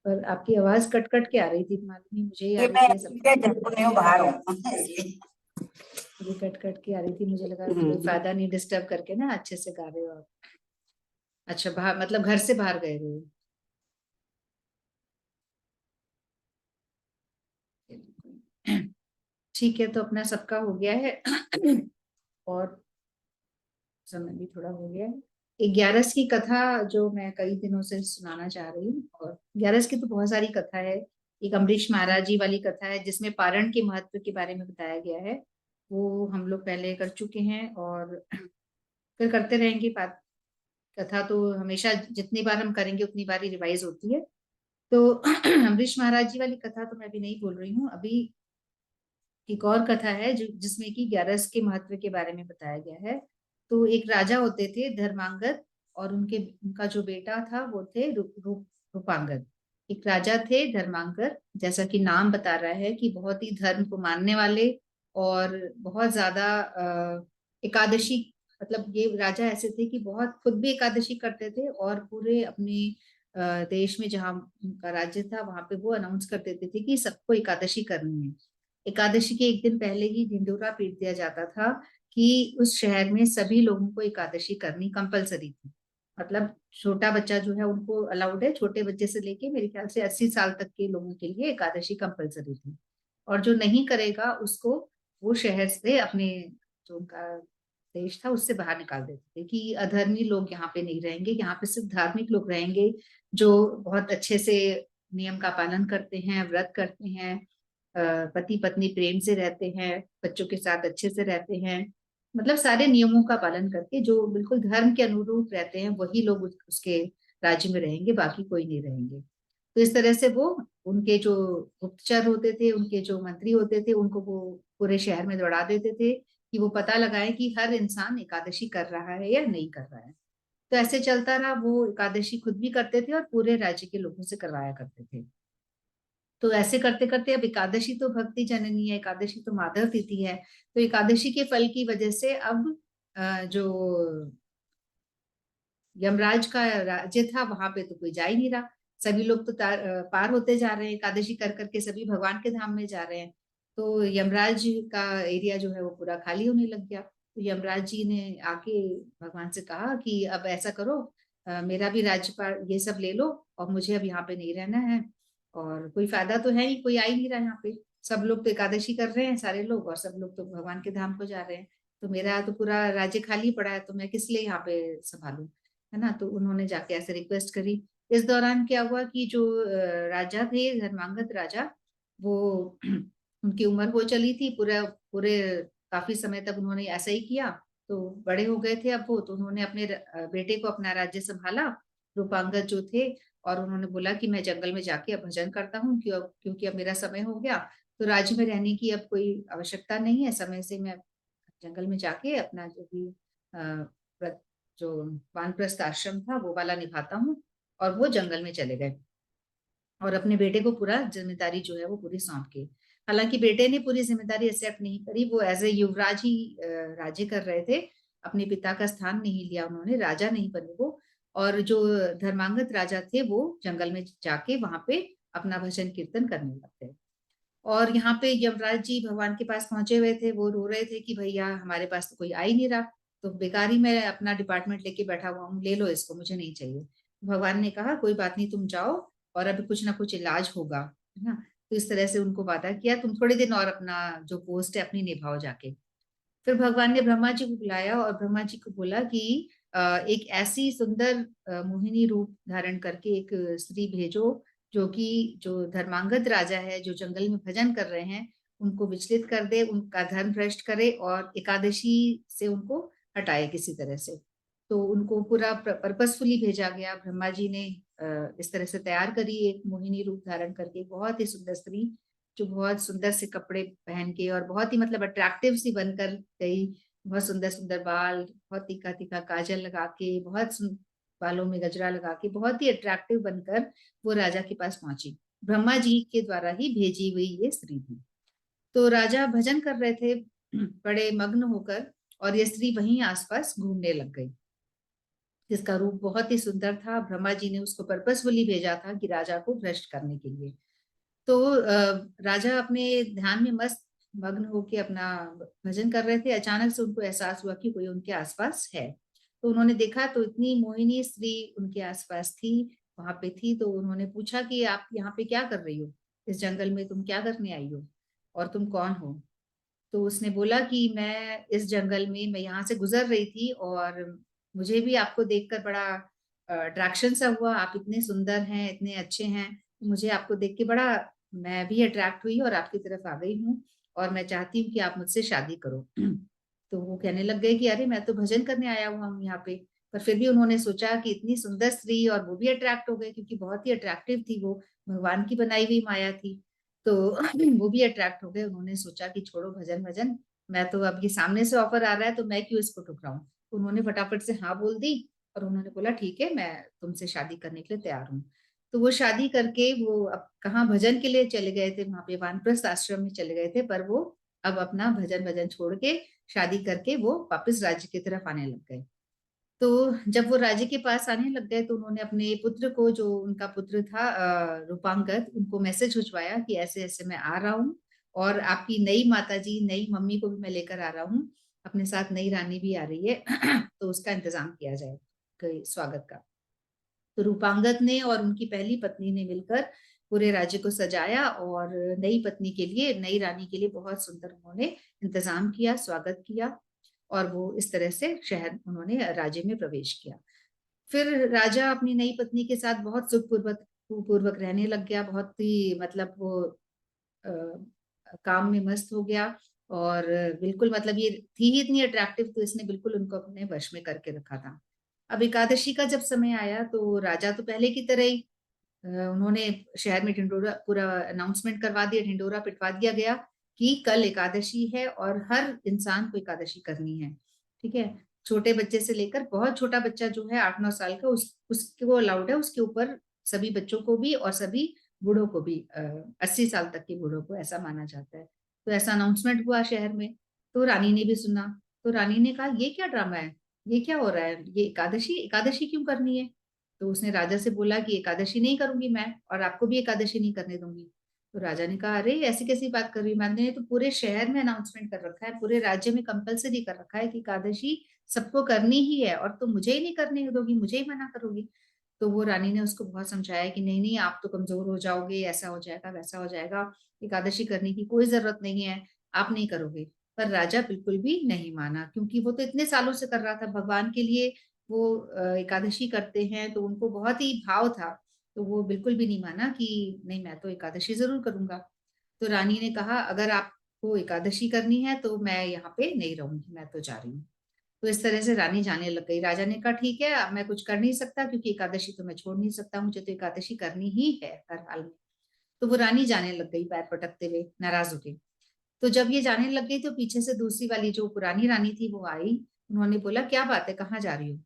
पर आपकी आवाज कट कट के आ रही थी, मालूम नहीं मुझे ही आ ये रही मैं थी सबको जयपुर में बाहर हूँ मुझे कट कट के आ रही थी, मुझे लगा कोई फायदा नहीं डिस्टर्ब करके ना, अच्छे से गा रहे हो आप। अच्छा, बाहर मतलब घर से बाहर गए हुए हो। ठीक है, तो अपना सबका हो गया है और समय भी थोड़ा हो गया है। 11 की कथा जो मैं कई दिनों से सुनाना चाह रही हूँ, और 11 की तो बहुत सारी कथा है। एक अम्बरीश महाराज जी वाली कथा है जिसमें पारण के महत्व के बारे में बताया गया है, वो हम लोग पहले कर चुके हैं और फिर करते रहेंगे। बात कथा तो हमेशा जितनी बार हम करेंगे उतनी बार ही रिवाइज होती है। तो अम्बरीश महाराज जी वाली कथा तो मैं अभी नहीं बोल रही हूँ, अभी एक और कथा है जो जिसमें कि 11 के महत्व के बारे में बताया गया है। तो एक राजा होते थे धर्मांगद, और उनका जो बेटा था वो थे रूपांगद। एक राजा थे धर्मांगद, जैसा कि नाम बता रहा है कि बहुत ही धर्म को मानने वाले और बहुत ज्यादा एकादशी, मतलब ये राजा ऐसे थे कि बहुत खुद भी एकादशी करते थे और पूरे अपने देश में जहाँ उनका राज्य था वहां पे वो अनाउंस कर देते थे कि सबको एकादशी करनी है। एकादशी के एक दिन पहले ही ढिंडोरा पीट दिया जाता था कि उस शहर में सभी लोगों को एकादशी करनी कंपलसरी थी। मतलब छोटा बच्चा जो है उनको अलाउड है, छोटे बच्चे से लेके मेरे ख्याल से 80 साल तक के लोगों के लिए एकादशी कंपलसरी थी। और जो नहीं करेगा उसको वो शहर से, अपने जो उनका देश था उससे बाहर निकाल देते थे कि अधर्मी लोग यहाँ पे नहीं रहेंगे, यहाँ पे सिर्फ धार्मिक लोग रहेंगे जो बहुत अच्छे से नियम का पालन करते हैं, व्रत करते हैं पति पत्नी प्रेम से रहते हैं, बच्चों के साथ अच्छे से रहते हैं, मतलब सारे नियमों का पालन करके जो बिल्कुल धर्म के अनुरूप रहते हैं वही लोग उसके राज्य में रहेंगे, बाकी कोई नहीं रहेंगे। तो इस तरह से वो उनके जो गुप्तचर होते थे, उनके जो मंत्री होते थे, उनको वो पूरे शहर में दौड़ा देते थे कि वो पता लगाए कि हर इंसान एकादशी कर रहा है या नहीं कर रहा है। तो ऐसे चलता रहा, वो एकादशी खुद भी करते थे और पूरे राज्य के लोगों से करवाया करते थे। तो ऐसे करते करते अब एकादशी तो भक्ति जननी है, एकादशी तो माधव तिथि है, तो एकादशी के फल की वजह से अब जो यमराज का राज्य था वहां पे तो कोई जा ही नहीं रहा। सभी लोग तो पार होते जा रहे हैं, एकादशी कर करके सभी भगवान के धाम में जा रहे हैं। तो यमराज का एरिया जो है वो पूरा खाली होने लग गया। तो यमराज जी ने आके भगवान से कहा कि अब ऐसा करो, मेरा भी राज्यपाल ये सब ले लो और मुझे अब यहाँ पे नहीं रहना है, और कोई फायदा तो है नहीं, कोई आ ही नहीं रहा यहाँ पे। सब लोग तो एकादशी कर रहे हैं सारे लोग, और सब लोग तो भगवान के धाम को जा रहे हैं, तो मेरा तो पूरा राज्य खाली पड़ा है, तो मैं किस लिए यहाँ पे संभालूं, है ना। तो उन्होंने जाके ऐसे रिक्वेस्ट करी। इस दौरान क्या हुआ कि जो राजा थे, धर्मांगद राजा, वो उनकी उम्र हो चली थी, पूरे पूरे काफी समय तक उन्होंने ऐसा ही किया। तो बड़े हो गए थे अब वो, तो उन्होंने अपने बेटे को अपना राज्य संभाला, रूपांगद जो थे, और उन्होंने बोला कि मैं जंगल में जाके अब भजन करता हूँ, क्योंकि अब मेरा समय हो गया, तो राज्य में रहने की अब कोई आवश्यकता नहीं है, समय से मैं जंगल में जाके अपना जो भी जो वानप्रस्थ आश्रम था वो वाला निभाता हूँ। और वो जंगल में चले गए और अपने बेटे को पूरा जिम्मेदारी जो है वो पूरी सौंप के। हालांकि बेटे ने पूरी जिम्मेदारी एक्सेप्ट नहीं करी, वो एज ए युवराज ही राज्य कर रहे थे, अपने पिता का स्थान नहीं लिया उन्होंने, राजा नहीं बने वो। और जो धर्मांगद राजा थे वो जंगल में जाके वहां पे अपना भजन कीर्तन करने लगते। और यहाँ पे यमराज जी भगवान के पास पहुंचे हुए थे, वो रो रहे थे कि भैया हमारे पास तो कोई आ ही नहीं रहा, तो बेकार ही मैं अपना डिपार्टमेंट लेके बैठा हुआ हूँ, ले लो इसको, मुझे नहीं चाहिए। भगवान ने कहा कोई बात नहीं, तुम जाओ और अभी कुछ ना कुछ इलाज होगा, है ना। तो इस तरह से उनको वादा किया, तुम थोड़े दिन और अपना जो पोस्ट है अपनी निभाओ जाके। फिर भगवान ने ब्रह्मा जी को बुलाया और ब्रह्मा जी को बोला कि एक ऐसी सुंदर मोहिनी रूप धारण करके एक स्त्री भेजो, जो कि जो धर्मांगद राजा है, जो जंगल में भजन कर रहे हैं, उनको विचलित कर दे, उनका धर्म भ्रष्ट करे और एकादशी से उनको हटाए किसी तरह से। तो उनको पूरा पर्पसफुली भेजा गया। ब्रह्मा जी ने इस तरह से तैयार करी एक मोहिनी रूप धारण करके बहुत ही सुंदर स्त्री, जो बहुत सुंदर से कपड़े पहन के और बहुत ही मतलब अट्रैक्टिव सी बनकर गई, बहुत सुंदर सुंदर बाल, बहुत तीखा तीखा काजल लगा के, बालों में गजरा लगा के बहुत ही अट्रैक्टिव बनकर वो राजा के पास पहुंची। ब्रह्मा जी के द्वारा ही भेजी हुई ये स्त्री थी। तो राजा भजन कर रहे थे बड़े मग्न होकर, और ये स्त्री वहीं आसपास घूमने लग गई, जिसका रूप बहुत ही सुंदर था। ब्रह्मा जी ने उसको पर्पसफुली भेजा था कि राजा को भ्रष्ट करने के लिए। तो राजा अपने ध्यान में मस्त मग्न होके अपना भजन कर रहे थे, अचानक से उनको एहसास हुआ कि कोई उनके आसपास है। तो उन्होंने देखा तो इतनी मोहिनी स्त्री उनके आसपास थी, वहां पे थी। तो उन्होंने पूछा कि आप यहाँ पे क्या कर रही हो, इस जंगल में तुम क्या करने आई हो, और तुम कौन हो। तो उसने बोला कि मैं इस जंगल में, मैं यहाँ से गुजर रही थी और मुझे भी आपको देखकर बड़ा अट्रैक्शन सा हुआ, आप इतने सुंदर हैं, इतने अच्छे हैं, मुझे आपको देख के बड़ा, मैं भी अट्रैक्ट हुई और आपकी तरफ आ गई हूँ, और मैं चाहती हूँ कि आप मुझसे शादी करो। तो वो कहने लग गए कि अरे मैं तो भजन करने आया हुआ हूँ यहाँ पे। पर फिर भी उन्होंने सोचा कि इतनी सुंदर स्त्री, और वो भी अट्रैक्ट हो गए क्योंकि बहुत ही अट्रैक्टिव थी वो, भगवान की बनाई हुई माया थी। तो वो भी अट्रैक्ट हो गए। उन्होंने सोचा कि छोड़ो भजन भजन, मैं तो अब ये सामने से ऑफर आ रहा है तो मैं क्यों इसको ठुकराऊं। उन्होंने फटाफट से हाँ बोल दी और उन्होंने बोला ठीक है, मैं तुमसे शादी करने के लिए तैयार हूँ। तो वो शादी करके वो अब कहाँ भजन के लिए चले गए थे, वहां पे वानप्रस्थ आश्रम में चले गए थे, पर वो अब अपना भजन भजन छोड़ के शादी करके वो वापस राज्य की तरफ आने लग गए। तो जब वो राज्य के पास आने लग गए तो उन्होंने अपने पुत्र को, जो उनका पुत्र था रूपांगद, उनको मैसेज भिजवाया कि ऐसे ऐसे मैं आ रहा हूँ, और आपकी नई माता जी, नई मम्मी को भी मैं लेकर आ रहा हूँ, अपने साथ नई रानी भी आ रही है तो उसका इंतजाम किया जाए स्वागत का। तो रूपांगद ने और उनकी पहली पत्नी ने मिलकर पूरे राज्य को सजाया, और नई पत्नी के लिए, नई रानी के लिए बहुत सुंदर उन्होंने इंतजाम किया, स्वागत किया, और वो इस तरह से शहर, उन्होंने राज्य में प्रवेश किया। फिर राजा अपनी नई पत्नी के साथ बहुत सुखपूर्वक पूर्वक रहने लग गया, बहुत ही मतलब वो काम में मस्त हो गया और बिल्कुल मतलब ये थी ही इतनी अट्रैक्टिव, तो इसने बिल्कुल उनको अपने वश में करके रखा था। अब एकादशी का जब समय आया तो राजा तो पहले की तरह ही उन्होंने शहर में ढिंडोरा पूरा अनाउंसमेंट करवा दिया, ढिंडोरा पिटवा दिया गया कि कल एकादशी है और हर इंसान को एकादशी करनी है। ठीक है, छोटे बच्चे से लेकर बहुत छोटा बच्चा जो है 8-9 साल का उसको अलाउड है, उसके ऊपर सभी बच्चों को भी और सभी बूढ़ों को भी 80 साल तक के बूढ़ों को, ऐसा माना जाता है। तो ऐसा अनाउंसमेंट हुआ शहर में, तो रानी ने भी सुना। तो रानी ने कहा ये क्या ड्रामा है, ये क्या हो रहा है, ये एकादशी एकादशी क्यों करनी है। तो उसने राजा से बोला कि एकादशी नहीं करूंगी मैं और आपको भी एकादशी नहीं करने दूंगी। तो राजा ने कहा अरे ऐसी कैसी बात कर रही हूँ, मैंने तो पूरे शहर में अनाउंसमेंट कर रखा है, पूरे राज्य में कंपलसरी कर रखा है कि एकादशी सबको करनी ही है और तुम मुझे ही नहीं करने दोगी, मुझे ही मना करोगी। तो वो रानी ने उसको बहुत समझाया कि नहीं नहीं, आप तो कमजोर हो जाओगे, ऐसा हो जाएगा वैसा हो जाएगा, एकादशी करने की कोई जरूरत नहीं है, आप नहीं करोगे। पर राजा बिल्कुल भी नहीं माना, क्योंकि वो तो इतने सालों से कर रहा था भगवान के लिए, वो एकादशी करते हैं तो उनको बहुत ही भाव था। तो वो बिल्कुल भी नहीं माना कि नहीं मैं तो एकादशी जरूर करूंगा। तो रानी ने कहा अगर आपको एकादशी करनी है तो मैं यहाँ पे नहीं रहूंगी, मैं तो जा रही हूँ। तो इस तरह से रानी जाने लग गई। राजा ने कहा ठीक है, अब मैं कुछ कर नहीं सकता क्योंकि एकादशी तो मैं छोड़ नहीं सकता, मुझे तो एकादशी करनी ही है हर हाल में। तो वो रानी जाने लग गई पैर पटकते हुए नाराज होके। तो जब ये जाने लग गई तो पीछे से दूसरी वाली जो पुरानी रानी थी वो आई। उन्होंने बोला क्या बात है, कहाँ जा रही हो।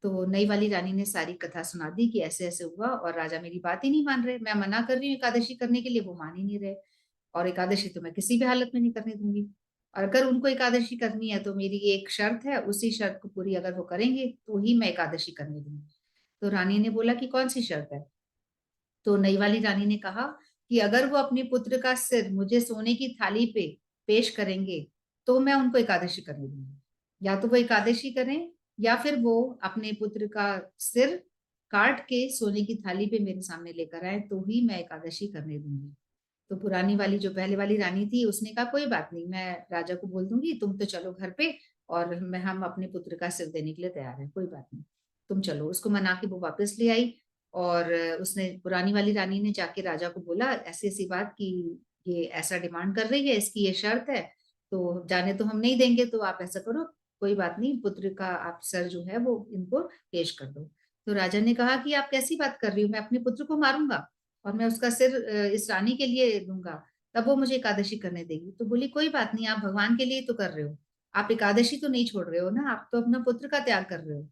तो नई वाली रानी ने सारी कथा सुना दी कि ऐसे ऐसे हुआ और राजा मेरी बात ही नहीं मान रहे, मैं मना कर रही हूँ एकादशी करने के लिए, वो मान ही नहीं रहे, और एकादशी तो मैं किसी भी हालत में नहीं करने दूंगी। और अगर उनको एकादशी करनी है तो मेरी एक शर्त है, उसी शर्त को पूरी अगर वो करेंगे तो ही मैं एकादशी करने दूंगी। तो रानी ने बोला कि कौन सी शर्त है। तो नई वाली रानी ने कहा कि अगर वो अपने पुत्र का सिर मुझे सोने की थाली पे पेश करेंगे तो मैं उनको एकादशी करने दूंगी। या तो वो एकादशी करें या फिर वो अपने पुत्र का सिर काट के सोने की थाली पे मेरे सामने लेकर आए तो ही मैं एकादशी करने दूंगी। तो पुरानी वाली जो पहले वाली रानी थी उसने कहा कोई बात नहीं, मैं राजा को बोल दूंगी, तुम तो चलो घर पे और हम अपने पुत्र का सिर देने के लिए तैयार है, कोई बात नहीं, तुम चलो। उसको मना के वो वापस ले आई और उसने पुरानी वाली रानी ने जाके राजा को बोला ऐसी ऐसी बात कि ये ऐसा डिमांड कर रही है, इसकी ये शर्त है, तो जाने तो हम नहीं देंगे, तो आप ऐसा करो, कोई बात नहीं, पुत्र का आप सर जो है वो इनको पेश कर दो। तो राजा ने कहा कि आप कैसी बात कर रही हो, मैं अपने पुत्र को मारूंगा और मैं उसका सिर इस रानी के लिए दूंगा, तब वो मुझे एकादशी करने देगी। तो बोली कोई बात नहीं, आप भगवान के लिए तो कर रहे हो, आप एकादशी तो नहीं छोड़ रहे हो ना, आप तो अपना पुत्र का त्याग कर रहे हो,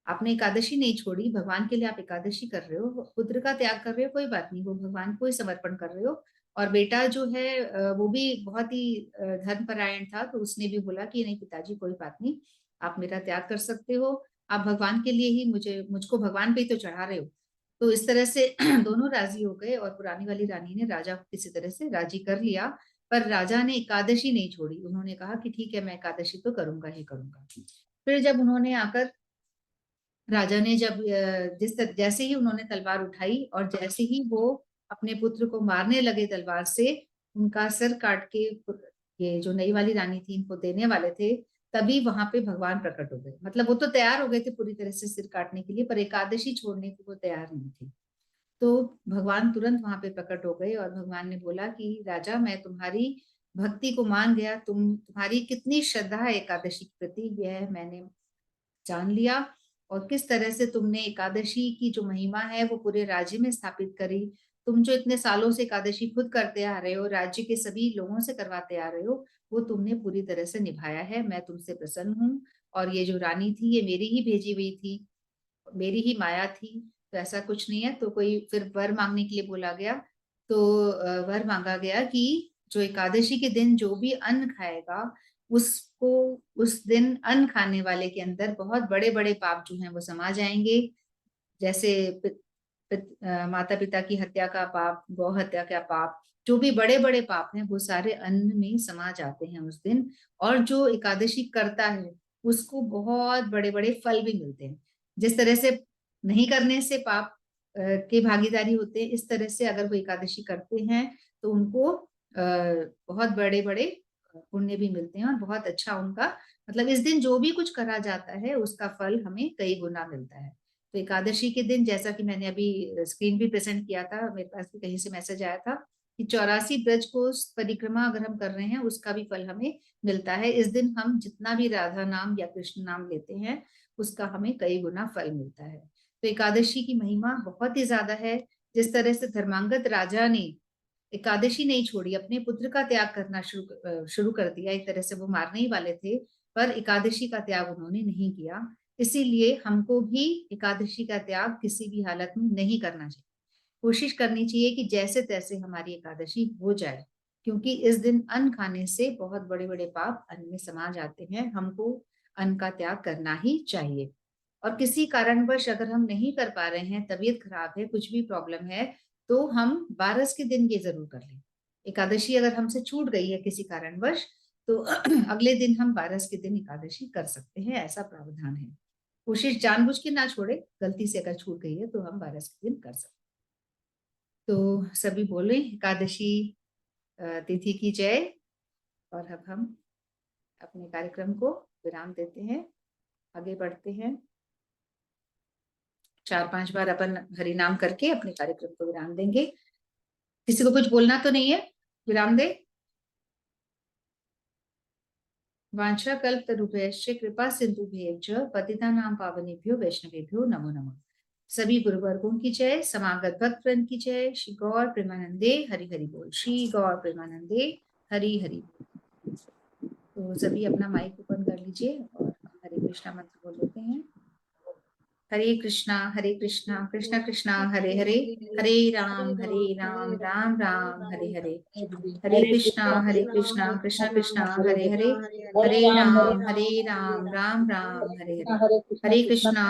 आपने एकादशी नहीं छोड़ी, भगवान के लिए आप एकादशी कर रहे हो, पुत्र का त्याग कर रहे हो, कोई बात नहीं, वो भगवान को ही समर्पण कर रहे हो। और बेटा जो है वो भी बहुत ही धर्मपरायण था, तो उसने भी बोला कि नहीं पिताजी कोई बात नहीं, आप मेरा त्याग कर सकते हो, आप भगवान के लिए ही मुझको भगवान पे ही तो चढ़ा रहे हो। तो इस तरह से दोनों राजी हो गए और पुरानी वाली रानी ने राजा को किसी तरह से राजी कर लिया। पर राजा ने एकादशी नहीं छोड़ी, उन्होंने कहा कि ठीक है मैं एकादशी तो करूंगा ही करूंगा। फिर जब उन्होंने आकर राजा ने जब जैसे ही उन्होंने तलवार उठाई और जैसे ही वो अपने पुत्र को मारने लगे तलवार से, उनका सिर काट के ये जो नई वाली रानी थी इनको देने वाले थे, तभी वहां पे भगवान प्रकट हो गए। मतलब वो तो तैयार हो गए थे पूरी तरह से सिर काटने के लिए, पर एकादशी छोड़ने को वो तैयार नहीं थे। तो भगवान तुरंत वहां पे प्रकट हो गए और भगवान ने बोला कि राजा मैं तुम्हारी भक्ति को मान गया, तुम्हारी कितनी श्रद्धा है एकादशी के प्रति यह मैंने जान लिया, और किस तरह से तुमने एकादशी की जो महिमा है वो पूरे राज्य में स्थापित करी। तुम जो इतने सालों से एकादशी खुद करते आ रहे हो, राज्य के सभी लोगों से करवाते आ रहे हो, वो तुमने पूरी तरह से निभाया है, मैं तुमसे प्रसन्न हूँ। और ये जो रानी थी ये मेरी ही भेजी हुई थी, मेरी ही माया थी, तो ऐसा कुछ नहीं है। तो कोई फिर वर मांगने के लिए बोला गया। तो वर मांगा गया कि जो एकादशी के दिन जो भी अन्न खाएगा उसको उस दिन अन्न खाने वाले के अंदर बहुत बड़े बड़े पाप जो हैं वो समा जाएंगे। जैसे माता पिता की हत्या का पाप, गौ हत्या का पाप, जो भी बड़े बड़े पाप हैं वो सारे अन्न में समा जाते हैं उस दिन। और जो एकादशी करता है उसको बहुत बड़े बड़े फल भी मिलते हैं। जिस तरह से नहीं करने से पाप के भागीदारी होते हैं, इस तरह से अगर वो एकादशी करते हैं तो उनको बहुत बड़े बड़े पुण्य भी मिलते हैं और बहुत अच्छा उनका मतलब इस दिन जो भी कुछ करा जाता है उसका फल हमें कई गुना मिलता है। तो एकादशी के दिन जैसा कि मैंने अभी स्क्रीन भी प्रेजेंट किया था, मेरे पास भी कहीं से मैसेज आया था कि 84 ब्रज को परिक्रमा अगर हम कर रहे हैं उसका भी फल हमें मिलता है। इस दिन हम जितना भी राधा नाम या कृष्ण नाम लेते हैं उसका हमें कई गुना फल मिलता है। तो एकादशी की महिमा बहुत ही ज्यादा है। जिस तरह से धर्मांगद राजा ने एकादशी नहीं छोड़ी, अपने पुत्र का त्याग करना शुरू कर दिया, एक तरह से वो मारने ही वाले थे पर एकादशी का त्याग उन्होंने नहीं किया। इसीलिए हमको भी एकादशी का त्याग किसी भी हालत में नहीं करना चाहिए। कोशिश करनी चाहिए कि जैसे तैसे हमारी एकादशी हो जाए, क्योंकि इस दिन अन्न खाने से बहुत बड़े बड़े पाप अन्न में समा जाते हैं। हमको अन्न का त्याग करना ही चाहिए। और किसी कारणवश अगर हम नहीं कर पा रहे हैं, तबीयत खराब है, कुछ भी प्रॉब्लम है, तो हम 12 के दिन ये जरूर कर लें। एकादशी अगर हमसे छूट गई है किसी कारणवश तो अगले दिन हम 12 के दिन एकादशी कर सकते हैं, ऐसा प्रावधान है। कोशिश जानबूझ के ना छोड़े, गलती से अगर छूट गई है तो हम 12 के दिन कर सकते हैं। तो सभी बोले एकादशी तिथि की जय। और अब हम अपने कार्यक्रम को विराम देते हैं, आगे बढ़ते हैं। 4-5 बार अपन हरि नाम करके अपने कार्यक्रम को विराम देंगे। किसी को कुछ बोलना तो नहीं है? विराम दे। वांछा कल्पतरुभ्यश्च कृपा सिंधुभ्यश्च पतितानां पावनेभ्यो वैष्णवेभ्यो नमो नमः। सभी गुरुवर्गों की जय, समागत भक्त वृंद की जय। श्री गौर प्रेमानंदे हरि हरि बोल। श्री गौर प्रेमानंदे हरि हरि बोल। तो सभी अपना माइक ओपन कर लीजिए और हरे कृष्णा मंत्र बोल लेते हैं। हरे कृष्णा कृष्णा कृष्णा हरे हरे, हरे राम राम राम हरे हरे। हरे कृष्णा कृष्णा कृष्णा हरे हरे, हरे राम राम राम हरे हरे। हरे कृष्णा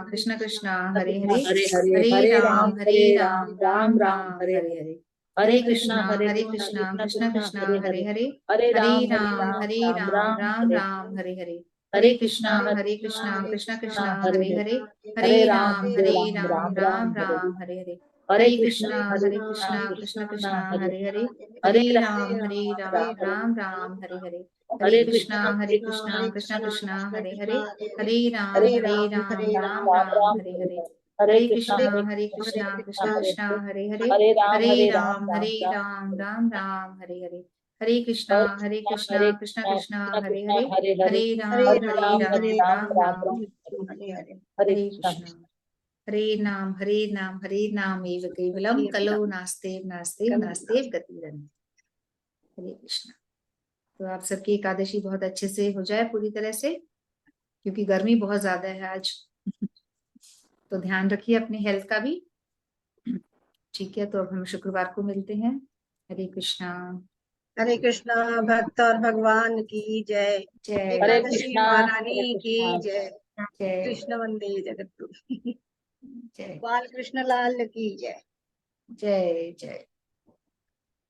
कृष्णा कृष्णा हरे हरे, हरे राम राम राम हरे हरे। हरे कृष्णा कृष्णा कृष्णा हरे हरे, हरे राम राम हरे हरे। हरे कृष्णा कृष्णा कृष्णा हरे हरे, हरे राम राम राम हरे हरे। हरे कृष्णा कृष्णा कृष्णा हरे हरे, हरे राम राम राम हरे हरे। हरे कृष्णा कृष्णा कृष्णा हरे हरे, हरे राम राम राम हरे हरे। हरे कृष्णा कृष्णा कृष्णा हरे हरे, हरे राम राम राम हरे हरे। हरे कृष्णा कृष्णा कृष्णा हरे हरे, हरे राम राम राम हरे कृष्णा। हरे नाम एव केवलम कलो नास्तेव नास्तेव नास्तेव गतिरन्य। हरे कृष्णा। तो आप सबकी एकादशी बहुत अच्छे से हो जाए पूरी तरह से, क्योंकि गर्मी बहुत ज्यादा है आज। तो ध्यान रखिए अपनी हेल्थ का भी। ठीक है, तो अब हम शुक्रवार को मिलते हैं। हरे कृष्णा। हरे कृष्णा। भक्त और भगवान की जय। जय एकादशी महारानी की जय। जय कृष्ण वंदे जगत गुरु। जय बाल कृष्ण लाल की जय। जय जय।